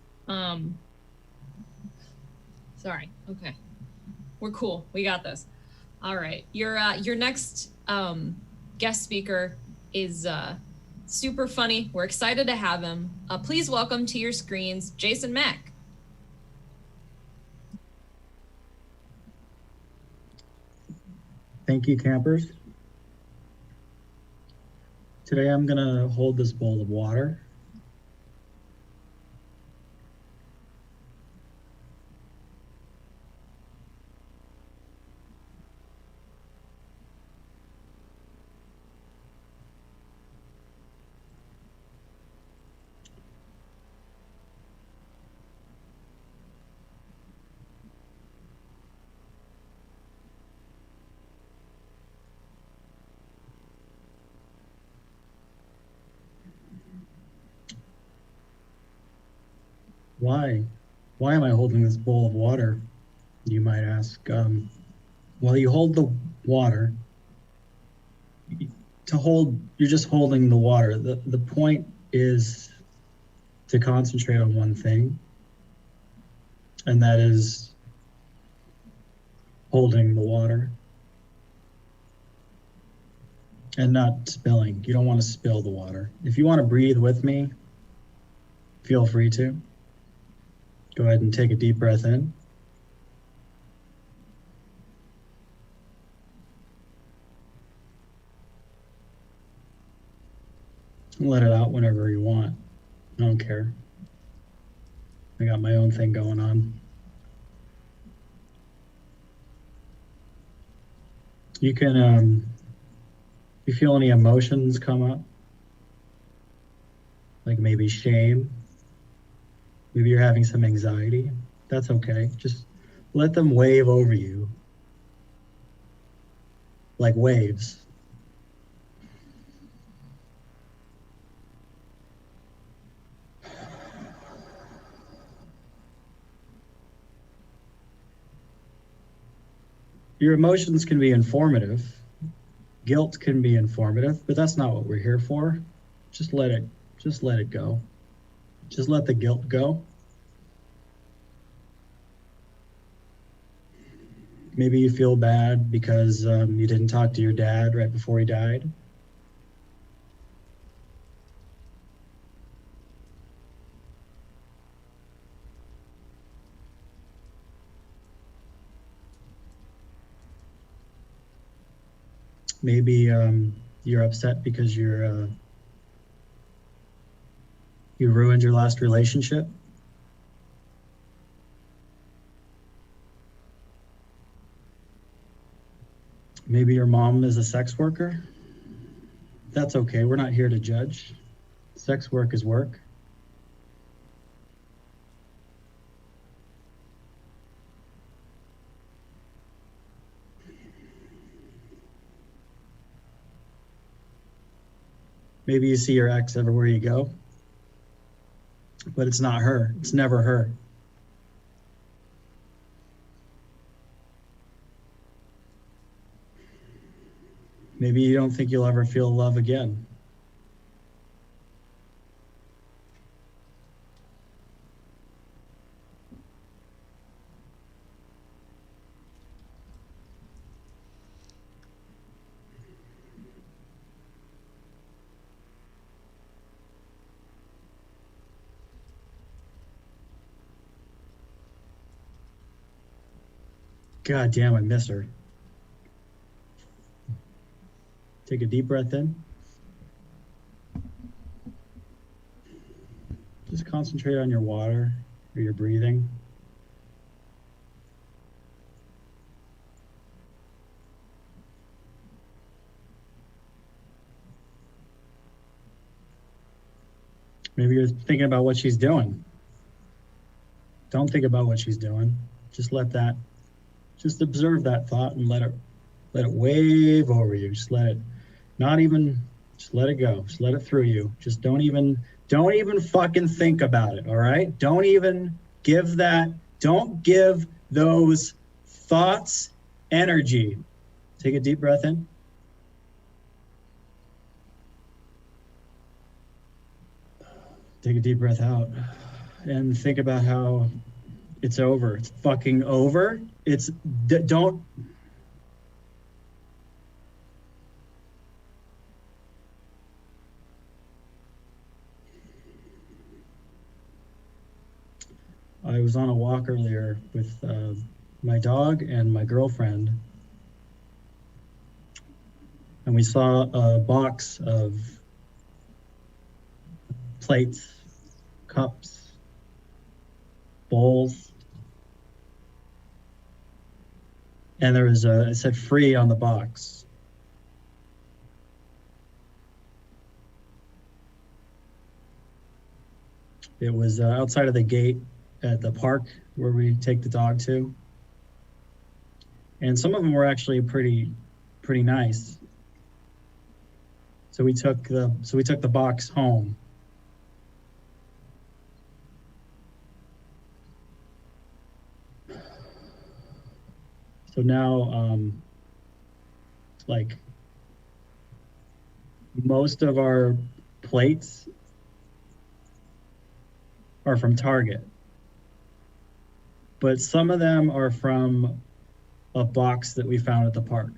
sorry. Okay, we're cool. We got this. All right. Your next guest speaker is super funny. We're excited to have him. Please welcome to your screens, Jason Mack. Thank you, campers. Today I'm gonna hold this bowl of water. Why? Why am I holding this bowl of water? You might ask. Well, you hold the water. You're just holding the water. The point is to concentrate on one thing, and that is holding the water and not spilling. You don't want to spill the water. If you want to breathe with me, feel free to. Go ahead and take a deep breath in. Let it out whenever you want. I don't care. I got my own thing going on. You can, if you feel any emotions come up, like maybe shame, maybe you're having some anxiety, that's okay. Just let them wave over you like waves. Your emotions can be informative. Guilt can be informative, but that's not what we're here for. Just let it go. Just let the guilt go. Maybe you feel bad because you didn't talk to your dad right before he died. Maybe you're upset because you ruined your last relationship. Maybe your mom is a sex worker. That's okay. We're not here to judge. Sex work is work. Maybe you see your ex everywhere you go, but it's not her. It's never her. Maybe you don't think you'll ever feel love again. God damn, I miss her. Take a deep breath in. Just concentrate on your water or your breathing. Maybe you're thinking about what she's doing. Don't think about what she's doing. Just observe that thought and let it wave over you. Just let it go. Just let it through you. Just don't even fucking think about it, all right? Don't give those thoughts energy. Take a deep breath in. Take a deep breath out and think about how it's over. It's fucking over. Don't. I was on a walk earlier with my dog and my girlfriend, and we saw a box of plates, cups, bowls, and it said free on the box. It was outside of the gate at the park where we take the dog to. And some of them were actually pretty nice. So we took the box home. So now, like, most of our plates are from Target, but some of them are from a box that we found at the park.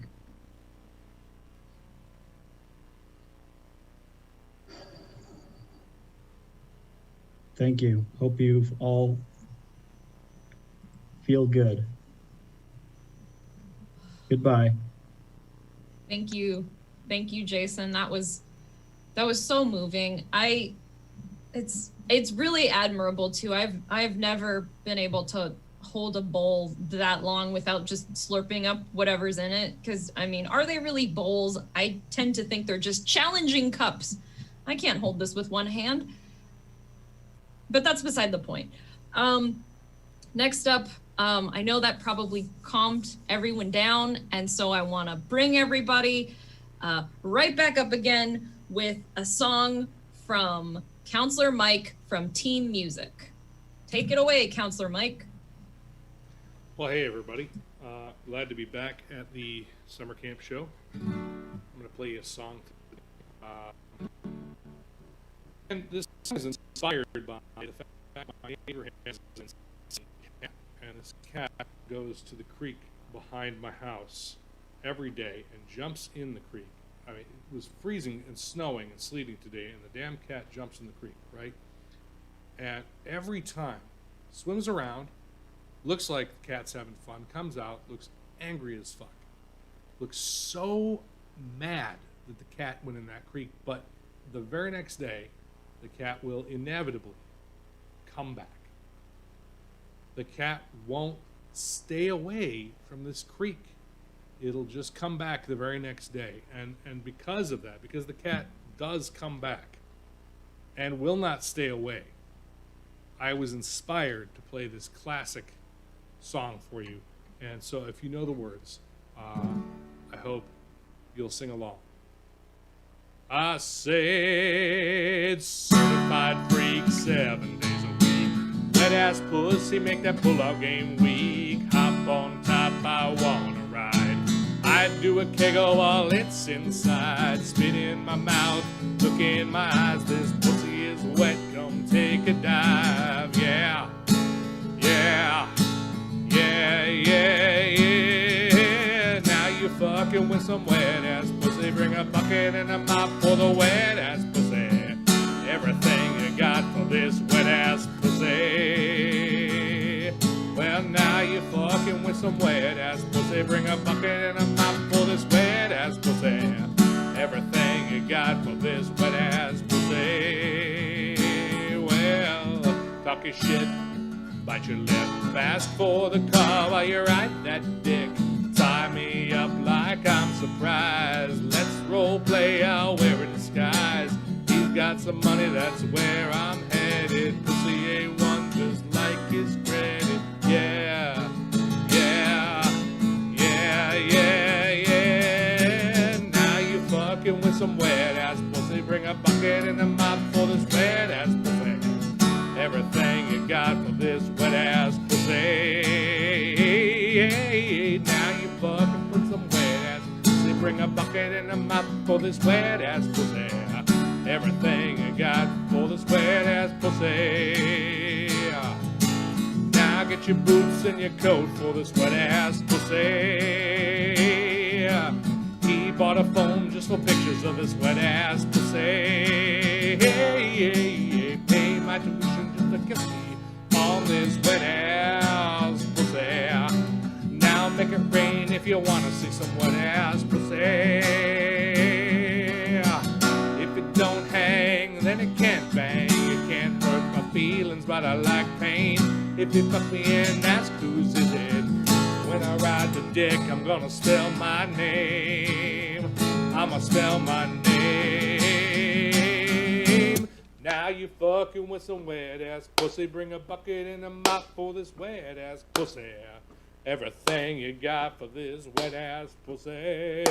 Thank you. Hope you all feel good. Goodbye. Thank you, Jason. That was so moving. It's really admirable too. I've never been able to hold a bowl that long without just slurping up whatever's in it. Because I mean, are they really bowls? I tend to think they're just challenging cups. I can't hold this with one hand. But that's beside the point. Next up, I know that probably calmed everyone down, and so I want to bring everybody right back up again with a song from Counselor Mike from Team Music. Take it away, Counselor Mike. Well, hey everybody. Glad to be back at the summer camp show. I'm going to play you a song. And this song is inspired by the fact my neighbor has a cat, and this cat goes to the creek behind my house every day and jumps in the creek. I mean, it was freezing and snowing and sleeting today, and the damn cat jumps in the creek, right? And every time, swims around, looks like the cat's having fun, comes out, looks angry as fuck. Looks so mad that the cat went in that creek, but the very next day, the cat will inevitably come back. The cat won't stay away from this creek. It'll just come back the very next day. And because of that, because the cat does come back and will not stay away, I was inspired to play this classic song for you. And so if you know the words, I hope you'll sing along. I said certified freak 7 days a week. Wet ass pussy make that pull-out game weak. Hop on top, I wanna ride. I do a kegel while it's inside. Spit in my mouth, look in my eyes. This pussy is wet, come take a dive. Yeah, yeah, yeah, yeah, yeah. Now you fucking with some wet ass pussy. Bring a bucket and a mop for the wet ass pussy. Everything you got for this wet ass pussy. Well, now you fucking with some wet ass pussy. Bring a bucket and a mop for this wet ass pussy. Everything you got for this wet ass pussy. Well, talk your shit, bite your lip, fast for the car while you ride that dick. Tie me up like I'm surprised. Let's role play, I'll wear a disguise. He's got some money, that's where I'm headed. Pussy A1 just like his credit. Yeah, yeah, yeah, yeah, yeah. Now you fucking with some wet ass pussy. Bring a bucket and a mop for this wet ass pussy. Everything you got for this wet ass pussy. Now you fucking with some wet ass pussy. Bring a bucket and a mop for this wet ass pussy. Everything you got for this wet ass pussy. Now get your boots and your coat for this wet ass pussy. He bought a phone just for pictures of this wet ass pussy. Pay my tuition just to kiss me on this wet ass pussy. Now make it rain if you wanna see some wet ass pussy. If it don't hang, then it can't bang. It can't hurt my feelings, but I like pain. If you fuck me and ask whose is it, when I ride the dick, I'm gonna spell my name. I'ma spell my name. Now you fucking with some wet ass pussy. Bring a bucket and a mop for this wet ass pussy. Everything you got for this wet ass pussy.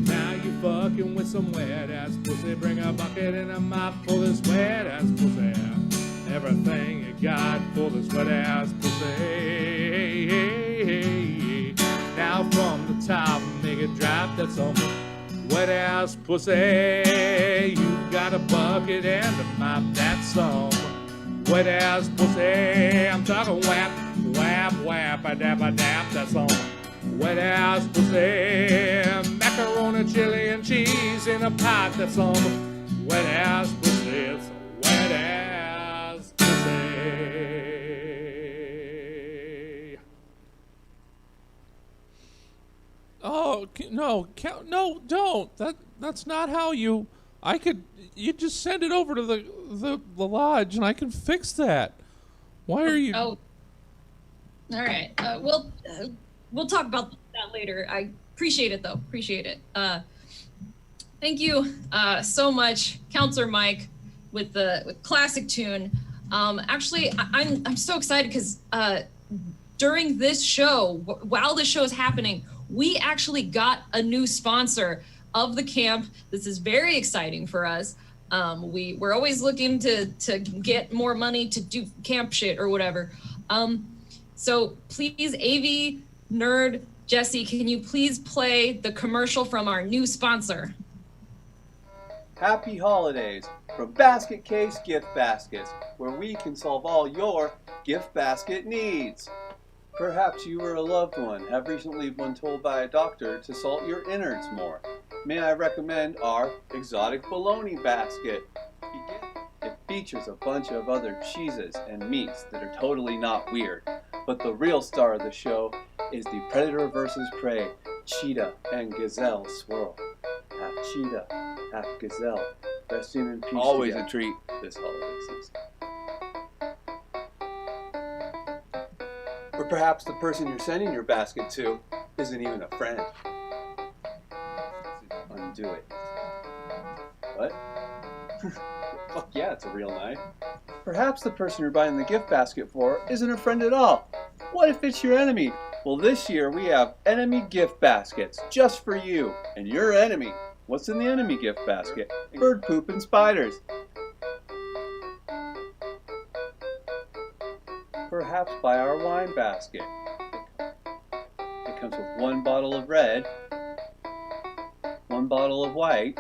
Now you fucking with some wet ass pussy. Bring a bucket and a mop for this wet ass pussy. Everything you got for this wet ass pussy. Now from the top, make it drop. That's some wet ass pussy. You got a bucket and a mop. That's some wet ass pussy. I'm talking whap, whap, whap, a dap, a dap. That's some wet ass pussy. Macaroni, chili, and cheese in a pot. That's some wet ass pussy. It's a wet ass pussy. Oh no, no, don't. That's not how you. You just send it over to the lodge, and I can fix that. Why are you? Oh, all right. We'll talk about that later. I appreciate it though. Appreciate it. Thank you so much, Counselor Mike, with the classic tune. Actually, I'm so excited because during this show, while this show is happening, we actually got a new sponsor of the camp. This is very exciting for us. We're always looking to get more money to do camp shit or whatever. So please, AV, Nerd, Jesse, can you please play the commercial from our new sponsor? Happy holidays from Basket Case Gift Baskets, where we can solve all your gift basket needs. Perhaps you or a loved one have recently been told by a doctor to salt your innards more. May I recommend our exotic bologna basket? It features a bunch of other cheeses and meats that are totally not weird. But the real star of the show is the Predator vs. Prey cheetah and gazelle swirl. Half cheetah, half gazelle, resting in peace. Always together a treat. this holiday season. Or perhaps the person you're sending your basket to isn't even a friend. Undo it. What? Fuck yeah, it's a real knife. Perhaps the person you're buying the gift basket for isn't a friend at all. What if it's your enemy? Well, this year we have enemy gift baskets just for you and your enemy. What's in the enemy gift basket? Bird poop and spiders. Perhaps buy our wine basket. It comes with 1 bottle of red, 1 bottle of white,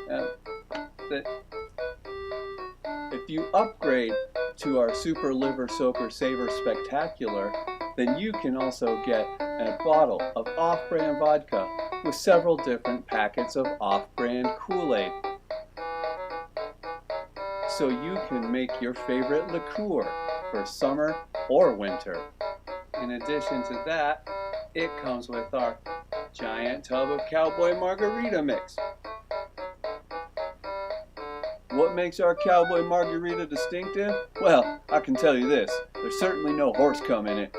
and if you upgrade to our Super Liver Soaker Saver Spectacular, then you can also get a bottle of off-brand vodka with several different packets of off-brand Kool-Aid. So you can make your favorite liqueur for summer or winter. In addition to that, it comes with our giant tub of Cowboy Margarita mix. What makes our Cowboy Margarita distinctive? Well, I can tell you this, there's certainly no horse cum in it.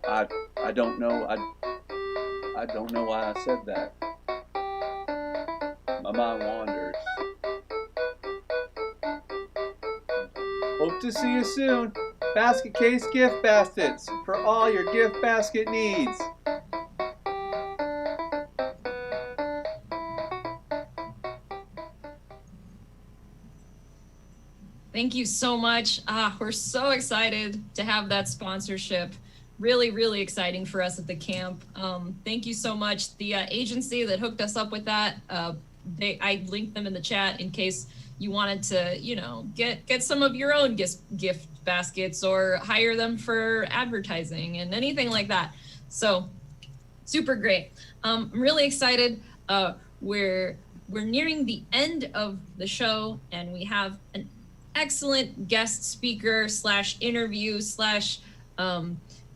I don't know, I don't know why I said that. My mind wanders. Hope to see you soon. Basket Case Gift Baskets for all your gift basket needs. Thank you so much. We're so excited to have that sponsorship. Really, really exciting for us at the camp. Thank you so much. The agency that hooked us up with that, I linked them in the chat in case you wanted to, you know, get some of your own gift baskets or hire them for advertising and anything like that. So super great. I'm really excited. We're nearing the end of the show and we have an excellent guest speaker / interview /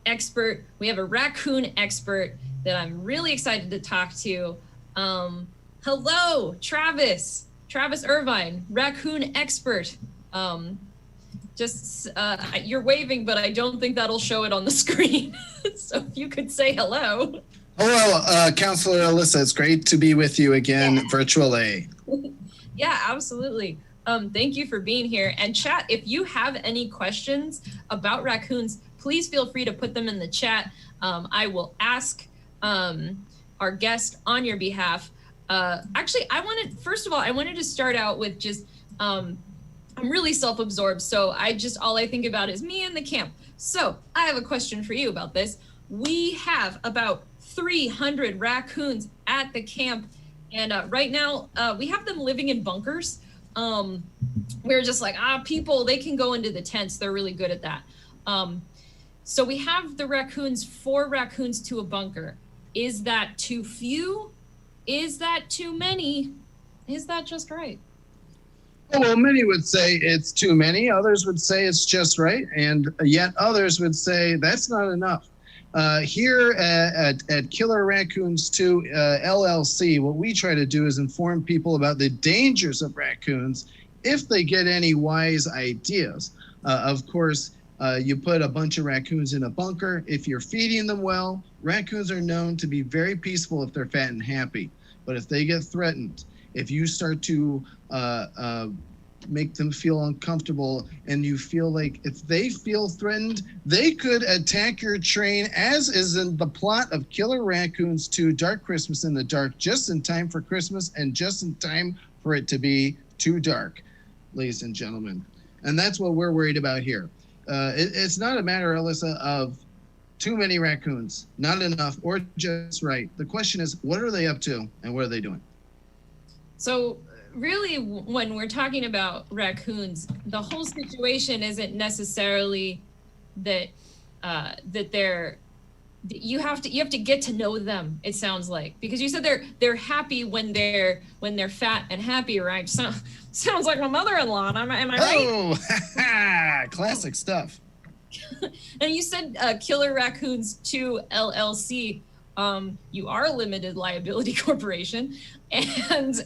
expert. We have a raccoon expert that I'm really excited to talk to. Hello, Travis Irvine, raccoon expert. You're waving, but I don't think that'll show it on the screen. So if you could say hello. Hello, Counselor Alyssa. It's great to be with you again virtually. Yeah, absolutely. Thank you for being here. And chat, if you have any questions about raccoons, please feel free to put them in the chat. I will ask our guest on your behalf. Actually, I wanted to start out with just, I'm really self-absorbed, so all I think about is me and the camp. So I have a question for you about this. We have about 300 raccoons at the camp, and right now we have them living in bunkers. We're just like, people, they can go into the tents. They're really good at that. So we have the raccoons, 4 raccoons to a bunker. Is that too few? Is that too many? Is that just right? Well, many would say it's too many. Others would say it's just right. And yet others would say that's not enough. Here at Killer Raccoons 2 LLC, what we try to do is inform people about the dangers of raccoons if they get any wise ideas. Of course, you put a bunch of raccoons in a bunker. If you're feeding them well, raccoons are known to be very peaceful if they're fat and happy. But if they get threatened, if you start to make them feel uncomfortable and you feel like if they feel threatened, they could attack your train, as is in the plot of Killer Raccoons 2 Dark Christmas in the Dark, just in time for Christmas and just in time for it to be too dark, ladies and gentlemen. And that's what we're worried about here. It's not a matter, Alyssa, of too many raccoons, not enough, or just right. The question is, what are they up to and what are they doing? So really, when we're talking about raccoons, the whole situation isn't necessarily that you have to get to know them. It sounds like, because you said they're happy when they're fat and happy, right? Sounds like my mother-in-law. Am I right? Oh, classic stuff. And you said Killer Raccoons 2 LLC. You are a limited liability corporation. And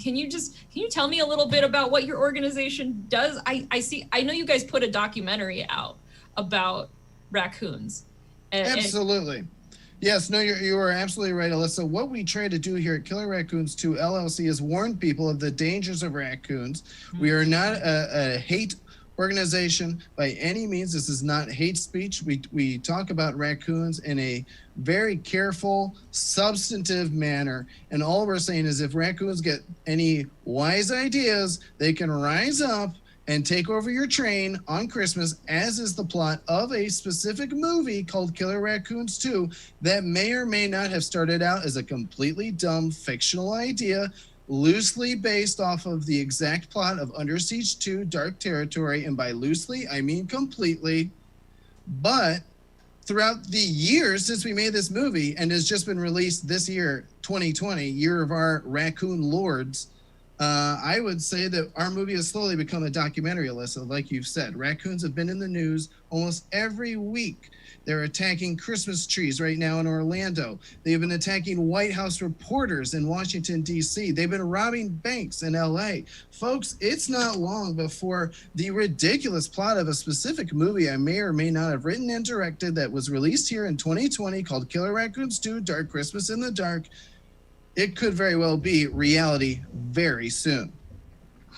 can you tell me a little bit about what your organization does? I know you guys put a documentary out about raccoons. Absolutely. Yes, no, you are absolutely right, Alyssa. What we try to do here at Killer Raccoons 2 LLC is warn people of the dangers of raccoons. We are not a hate organization by any means. This is not hate speech. We talk about raccoons in a very careful, substantive manner. And all we're saying is if raccoons get any wise ideas, they can rise up and take over your train on Christmas, as is the plot of a specific movie called Killer Raccoons 2 that may or may not have started out as a completely dumb fictional idea, loosely based off of the exact plot of Under Siege 2 Dark Territory. And by loosely, I mean completely. But throughout the years since we made this movie, and has just been released this year, 2020, year of our raccoon lords, I would say that our movie has slowly become a documentary, Alyssa, like you've said. Raccoons have been in the news almost every week. They're attacking Christmas trees right now in Orlando. They've been attacking White House reporters in Washington, D.C. They've been robbing banks in L.A. Folks, it's not long before the ridiculous plot of a specific movie I may or may not have written and directed that was released here in 2020 called Killer Raccoons 2 Dark Christmas in the Dark, it could very well be reality very soon.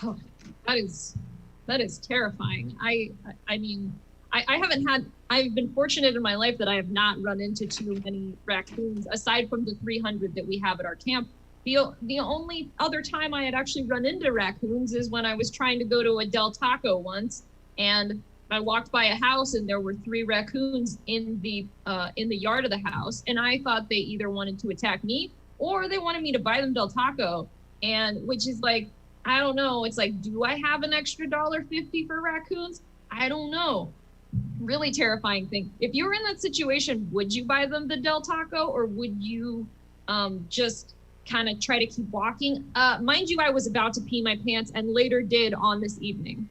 Oh, that is terrifying. I mean, I've been fortunate in my life that I have not run into too many raccoons, aside from the 300 that we have at our camp. The only other time I had actually run into raccoons is when I was trying to go to a Del Taco once, and I walked by a house and there were 3 raccoons in the yard of the house, and I thought they either wanted to attack me or they wanted me to buy them Del Taco, and which is like, I don't know. It's like, do I have an extra $1.50 for raccoons? I don't know. Really terrifying thing. If you were in that situation, would you buy them the Del Taco, or would you just kind of try to keep walking? Mind you, I was about to pee my pants and later did on this evening.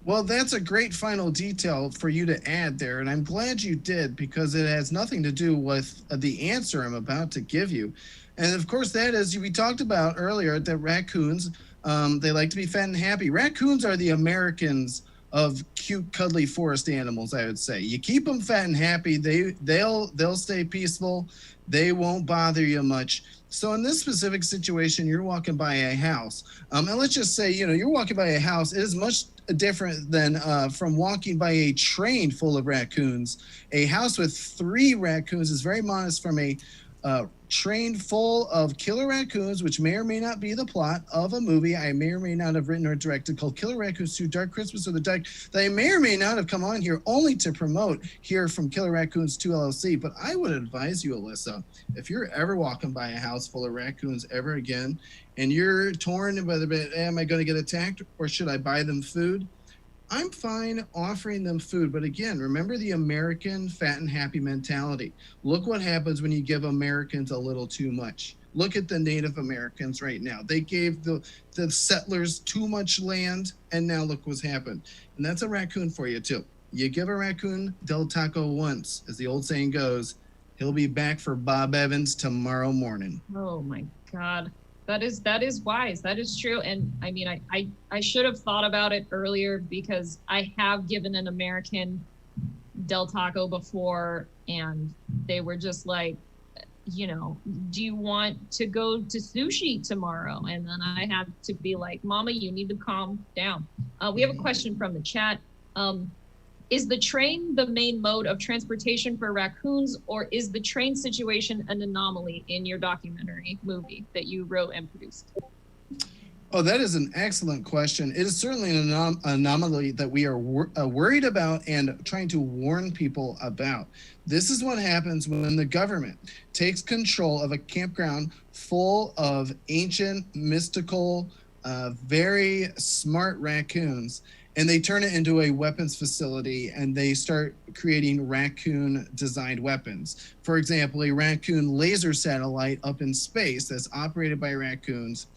Well, that's a great final detail for you to add there, and I'm glad you did, because it has nothing to do with the answer I'm about to give you. And of course, that is, we talked about earlier that raccoons, they like to be fat and happy. Raccoons are the Americans of cute, cuddly forest animals, I would say. You keep them fat and happy, they'll stay peaceful, they won't bother you much. So in this specific situation, you're walking by a house, and let's just say, you're walking by a house. It is much different than from walking by a train full of raccoons. A house with 3 raccoons is very modest from a train full of killer raccoons, which may or may not be the plot of a movie I may or may not have written or directed called Killer Raccoons 2 Dark Christmas or the Dark, that I may or may not have come on here only to promote here from Killer Raccoons 2 LLC. But I would advise you, Alyssa, if you're ever walking by a house full of raccoons ever again, and you're torn whether, am I going to get attacked or should I buy them food? I'm fine offering them food, but again, remember the American fat and happy mentality. Look what happens when you give Americans a little too much. Look at the Native Americans right now. They gave the settlers too much land, and now look what's happened. And that's a raccoon for you too. You give a raccoon Del Taco once, as the old saying goes, he'll be back for Bob Evans tomorrow morning. Oh my God. That is wise. That is true. And I mean, I should have thought about it earlier, because I have given an American Del Taco before, and they were just like, do you want to go to sushi tomorrow? And then I had to be like, Mama, you need to calm down. We have a question from the chat. Is the train the main mode of transportation for raccoons, or is the train situation an anomaly in your documentary movie that you wrote and produced? Oh, that is an excellent question. It is certainly an anomaly that we are worried about and trying to warn people about. This is what happens when the government takes control of a campground full of ancient, mystical, very smart raccoons, and they turn it into a weapons facility, and they start creating raccoon-designed weapons. For example, a raccoon laser satellite up in space that's operated by raccoons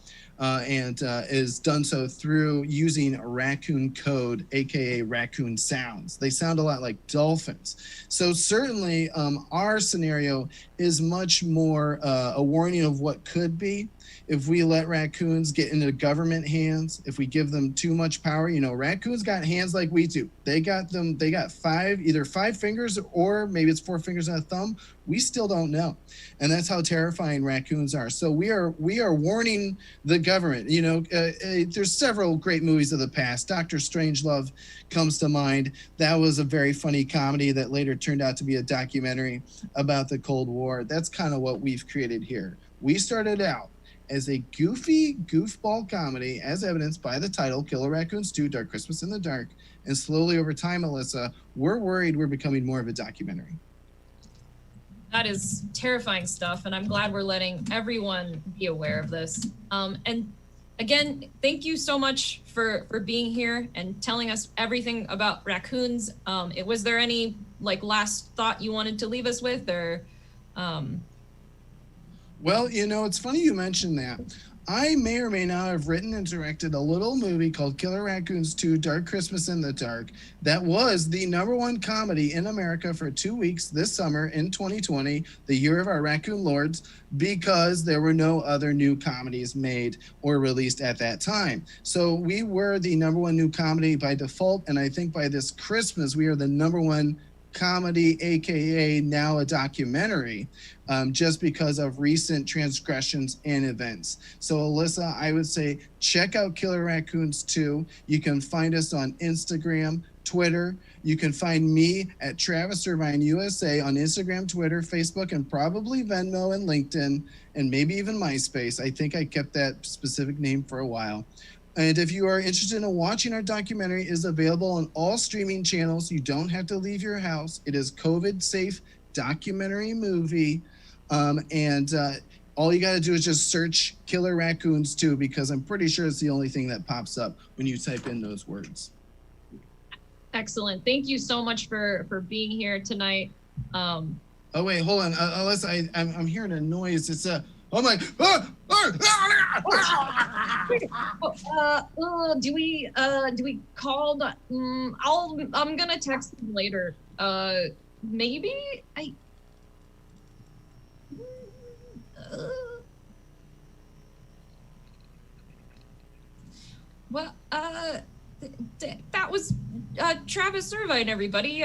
and is done so through using a raccoon code, aka raccoon sounds. They sound a lot like dolphins. So certainly our scenario is much more a warning of what could be if we let raccoons get into government hands, if we give them too much power. You know, raccoons got hands like we do. They got either five fingers, or maybe it's 4 fingers and a thumb. We still don't know. And that's how terrifying raccoons are. So we are warning the government. You know, there's several great movies of the past. Dr. Strangelove comes to mind. That was a very funny comedy that later turned out to be a documentary about the Cold War. That's kind of what we've created here. We started out as a goofy goofball comedy, as evidenced by the title Killer Raccoons 2 Dark Christmas in the Dark. And slowly over time, Alyssa, we're worried we're becoming more of a documentary. That is terrifying stuff, and I'm glad we're letting everyone be aware of this. And again, thank you so much for being here and telling us everything about raccoons. Was there any last thought you wanted to leave us with, or? Well, you know, it's funny you mentioned that. I may or may not have written and directed a little movie called Killer Raccoons 2 Dark Christmas in the Dark that was the #1 comedy in America for 2 weeks this summer in 2020, the year of our raccoon lords, because there were no other new comedies made or released at that time. So we were the #1 new comedy by default, and I think by this Christmas we are the #1 comedy, aka now a documentary, just because of recent transgressions and events. So Alyssa, I would say check out Killer Raccoons 2. You can find us on Instagram, Twitter. You can find me at Travis Irvine USA on Instagram, Twitter, Facebook, and probably Venmo and LinkedIn, and maybe even MySpace. I think I kept that specific name for a while. And if you are interested in watching our documentary, it is available on all streaming channels. You don't have to leave your house. It is COVID-safe documentary movie. And all you got to do is just search Killer Raccoons 2, because I'm pretty sure it's the only thing that pops up when you type in those words. Excellent. Thank you so much for being here tonight. Oh, wait, hold on. Alyssa, I'm hearing a noise. It's a... Oh my! Do we call? I'm gonna text him later. Maybe I. Well, that was Travis Irvine, everybody.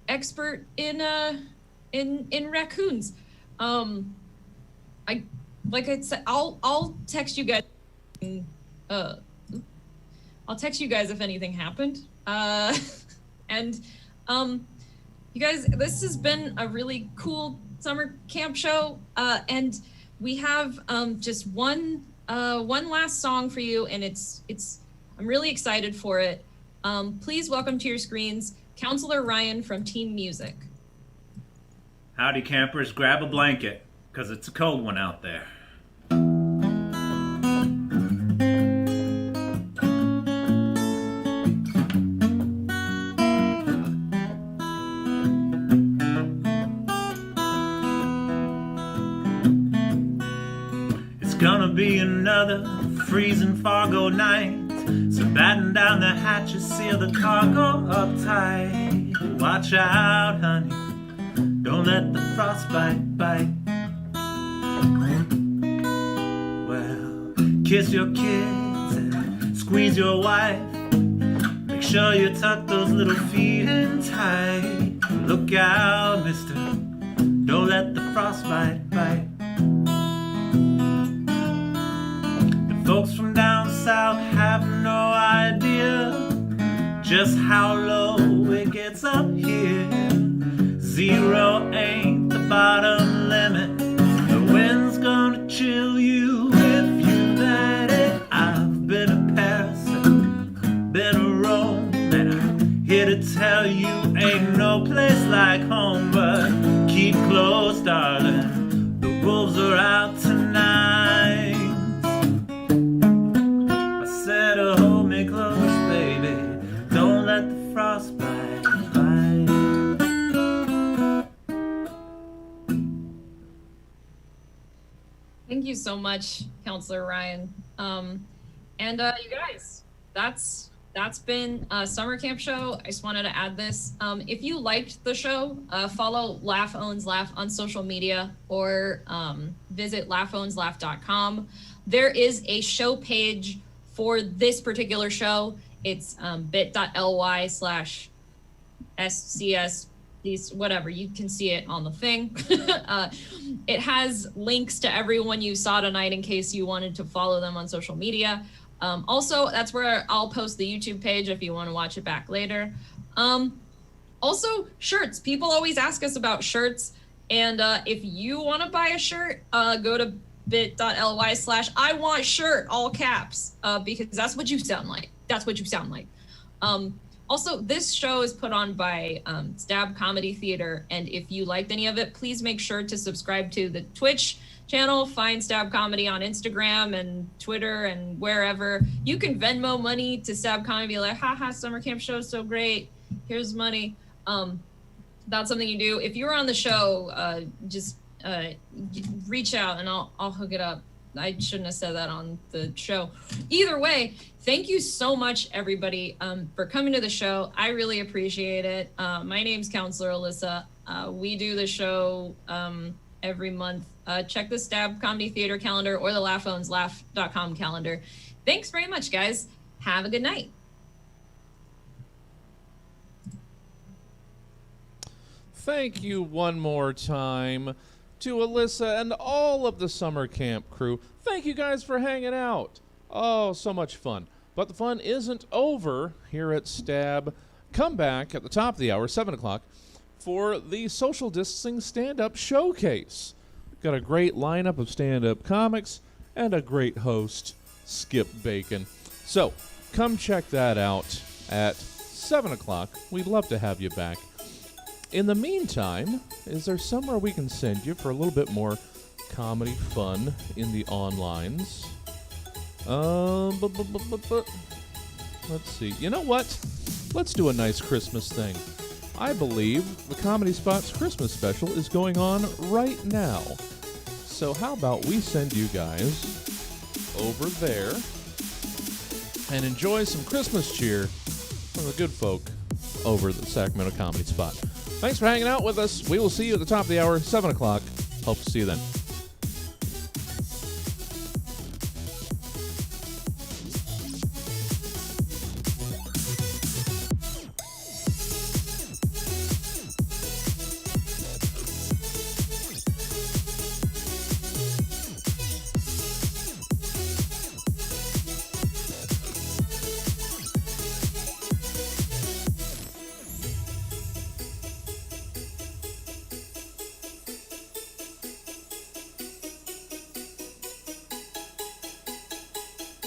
Expert in raccoons. Like I said, I'll text you guys. I'll text you guys if anything happened. And you guys, this has been a really cool summer camp show. And we have just one last song for you, and I'm really excited for it. Please welcome to your screens Counselor Ryan from Team Music. Howdy campers, grab a blanket, because it's a cold one out there. It's gonna be another freezing Fargo night, so batten down the hatches, seal the cargo up tight. Watch out, honey, don't let the frostbite bite. Well, kiss your kids and squeeze your wife. Make sure you tuck those little feet in tight. Look out, mister, don't let the frostbite bite. The folks from down south have no idea just how low it gets up here. 0 ain't the bottom limit. The wind's gonna chill you if you let it. I've been to Paris, been to Rome, and I'm here to tell you ain't no place like home. But keep close, darling, the wolves are out tonight. I said, oh, hold me close, baby, don't let the frostbite bite. Thank you so much, Counselor Ryan. And you guys, that's been a summer camp show. I just wanted to add this. If you liked the show, follow Laugh Owns Laugh on social media, or visit laughowns.laugh.com. There is a show page for this particular show. It's bit.ly/SCS, these, whatever, you can see it on the thing. It has links to everyone you saw tonight in case you wanted to follow them on social media. Also, that's where I'll post the YouTube page if you want to watch it back later. Also, shirts. People always ask us about shirts. And if you want to buy a shirt, go to bit.ly/I-want-shirt, all caps, because that's what you sound like. That's what you sound like. Also, this show is put on by Stab Comedy Theater, and if you liked any of it, please make sure to subscribe to the Twitch channel. Find Stab Comedy on Instagram and Twitter and wherever. You can Venmo money to Stab Comedy, be like, haha, summer camp show is so great. Here's money. That's something you do. If you're on the show, just reach out and I'll hook it up. I shouldn't have said that on the show. Either way, thank you so much, everybody, for coming to the show. I really appreciate it. My name's Counselor Alyssa. We do the show every month. Check the Stab Comedy Theater calendar or the laughowns.laugh.com calendar. Thanks very much, guys. Have a good night. Thank you one more time to Alyssa and all of the summer camp crew. Thank you guys for hanging out. Oh, so much fun. But the fun isn't over here at Stab. Come back at the top of the hour, 7 o'clock, for the social distancing stand-up showcase. Got a great lineup of stand-up comics and a great host, Skip Bacon. So come check that out at 7 o'clock. We'd love to have you back. In the meantime, is there somewhere we can send you for a little bit more comedy fun in the onlines? Let's see. You know what? Let's do a nice Christmas thing. I believe the Comedy Spot's Christmas special is going on right now. So how about we send you guys over there and enjoy some Christmas cheer from the good folk over at the Sacramento Comedy Spot. Thanks for hanging out with us. We will see you at the top of the hour, 7 o'clock. Hope to see you then.